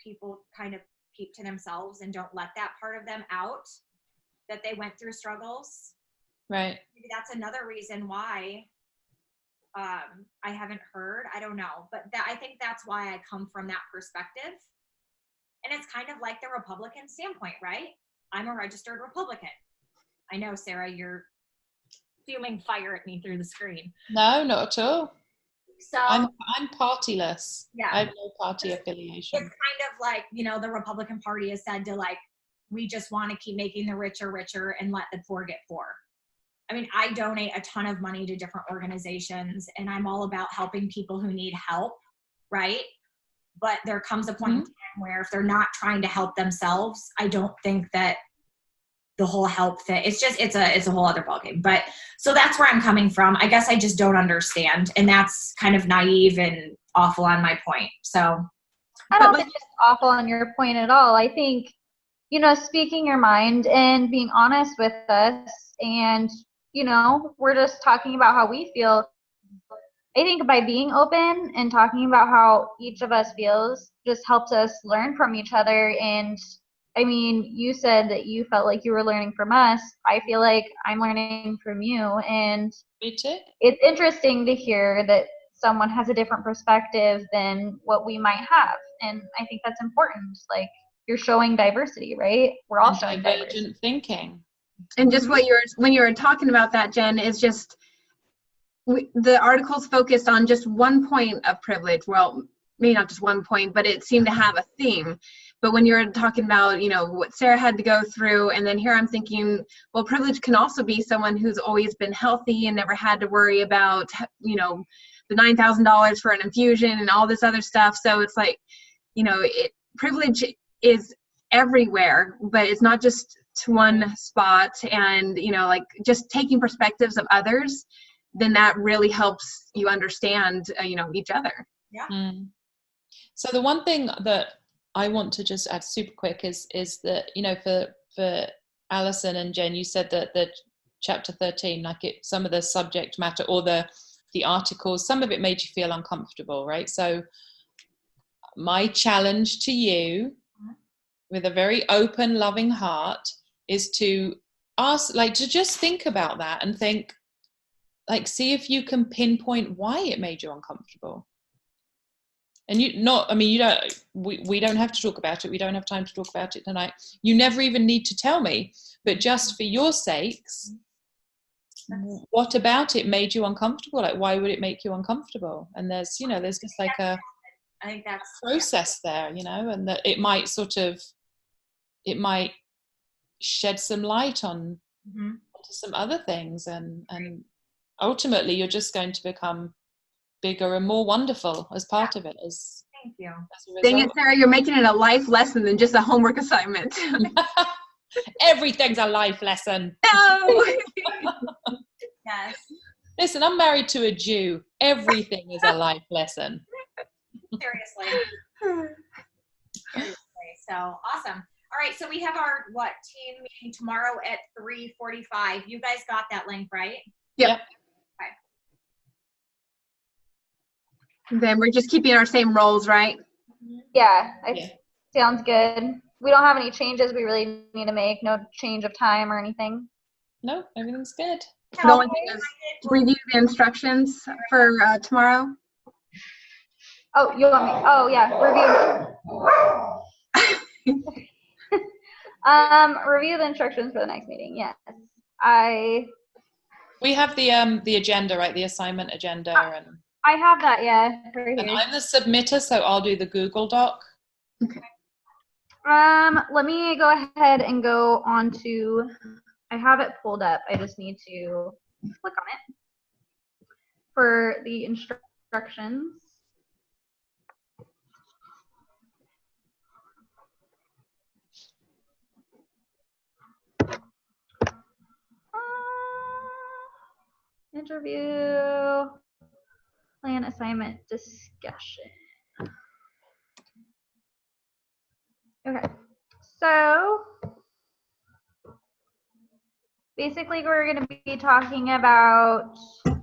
people kind of keep to themselves and don't let that part of them out, that they went through struggles. Right. Maybe that's another reason why I haven't heard. I don't know. But I think that's why I come from that perspective. And it's kind of like the Republican standpoint, right? I'm a registered Republican. I know, Sarah, you're spewing fire at me through the screen. No, not at all. So I'm partyless. Yeah. I have no party affiliation. It's kind of like, the Republican Party has said to like, we just want to keep making the richer and let the poor get poor. I mean, I donate a ton of money to different organizations and I'm all about helping people who need help, right? But there comes a point in time where if they're not trying to help themselves, I don't think that the whole help thing, it's a whole other ballgame. But so that's where I'm coming from. I guess I just don't understand. And that's kind of naive and awful on my point. So I don't think it's awful on your point at all. I think, speaking your mind and being honest with us and, we're just talking about how we feel. I think by being open and talking about how each of us feels just helps us learn from each other. And I mean, you said that you felt like you were learning from us. I feel like I'm learning from you. And me too. It's interesting to hear that someone has a different perspective than what we might have. And I think that's important. Like, you're showing diversity, right? We're all showing diversity. Thinking. And just when you were talking about that, Jen, is just the article's focused on just one point of privilege. Well, maybe not just one point, but it seemed to have a theme. But when you're talking about, what Sarah had to go through, and then here I'm thinking, well, privilege can also be someone who's always been healthy and never had to worry about, the $9,000 for an infusion and all this other stuff. So it's like, privilege is everywhere, but it's not just to one spot. And, like just taking perspectives of others, then that really helps you understand, each other. Yeah. Mm. So the one thing that I want to just add super quick is that, for Alison and Jen, you said that the chapter 13, like some of the subject matter or the articles, some of it made you feel uncomfortable, right? So my challenge to you with a very open, loving heart is to ask, like, to just think about that and think, like, see if you can pinpoint why it made you uncomfortable. And we don't have to talk about it. We don't have time to talk about it tonight. You never even need to tell me, but just for your sakes, what about it made you uncomfortable? Like, why would it make you uncomfortable? And there's just like I think that's process there, and that it might shed some light on some other things, and ultimately you're just going to become bigger and more wonderful as part of it. Thank you. Dang it, Sarah, you're making it a life lesson than just a homework assignment. Everything's a life lesson. No. Yes. Listen, I'm married to a Jew. Everything is a life lesson. Seriously. So awesome. All right, so we have our team meeting tomorrow at 3:45. You guys got that link, right? Yep. Okay. Then we're just keeping our same roles, right? Yeah, sounds good. We don't have any changes we really need to make. No change of time or anything. No, everything's good. The only thing is review the instructions for tomorrow. Oh, you want me? Oh, yeah, review. Review the instructions for the next meeting. Yes, We have the agenda, right? The assignment agenda, and I have that. Yeah, right and here. I'm the submitter, so I'll do the Google Doc. Okay. Let me go ahead and go on to. I have it pulled up. I just need to click on it for the instructions. Interview, plan, assignment, discussion. Okay, so basically we're going to be talking about, let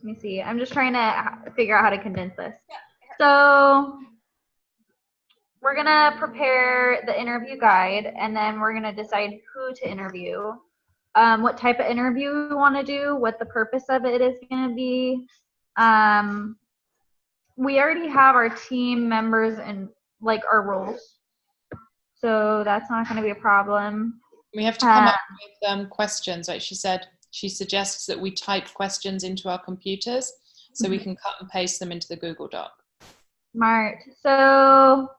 me see, I'm just trying to figure out how to condense this. So we're going to prepare the interview guide, and then we're going to decide who to interview, what type of interview we want to do, what the purpose of it is going to be. We already have our team members and like our roles, so that's not going to be a problem. We have to come up with questions. Like she said, she suggests that we type questions into our computers, so we can cut and paste them into the Google Doc. Smart. So,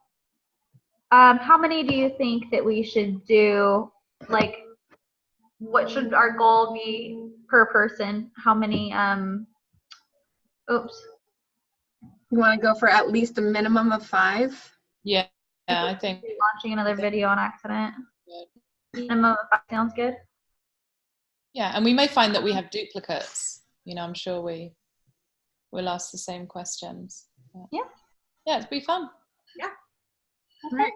how many do you think that we should do? Like, what should our goal be per person? How many? Oops. You want to go for at least a minimum of 5? Yeah, I think. Launching another video on accident. Minimum of 5 sounds good. Yeah, and we may find that we have duplicates. You know, I'm sure we'll ask the same questions. Yeah. Yeah, it'd be fun. Yeah. Okay.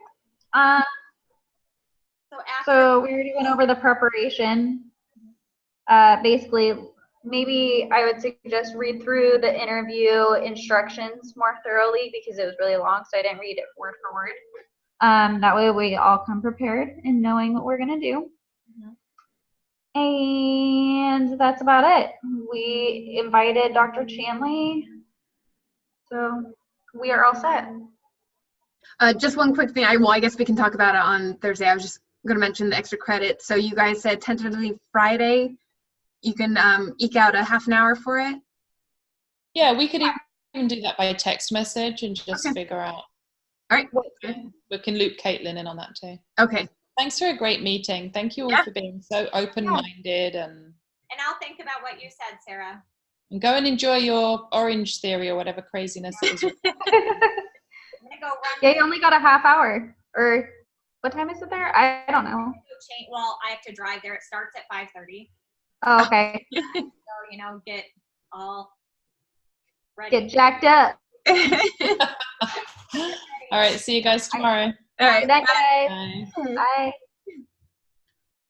So we already went over the preparation. Basically, maybe I would suggest read through the interview instructions more thoroughly because it was really long, so I didn't read it word for word. That way we all come prepared and knowing what we're going to do. And that's about it. We invited Dr. Chanley, so we are all set. Just one quick thing. I guess we can talk about it on Thursday. I was just going to mention the extra credit. So you guys said tentatively Friday. You can eke out a half an hour for it? Yeah, we could even do that by text message and just figure out. All right. We can loop Caitlin in on that too. Okay. Thanks for a great meeting. Thank you all for being so open-minded and I'll think about what you said, Sarah. And go and enjoy your orange theory or whatever craziness it is. I'm gonna go run. Yeah, you only got a half hour. Or what time is it there? I don't know. Well, I have to drive there. It starts at 5:30. Oh, okay. So, get all ready. Get jacked up. All right. See you guys tomorrow. All right. Good night, guys. Bye. Bye.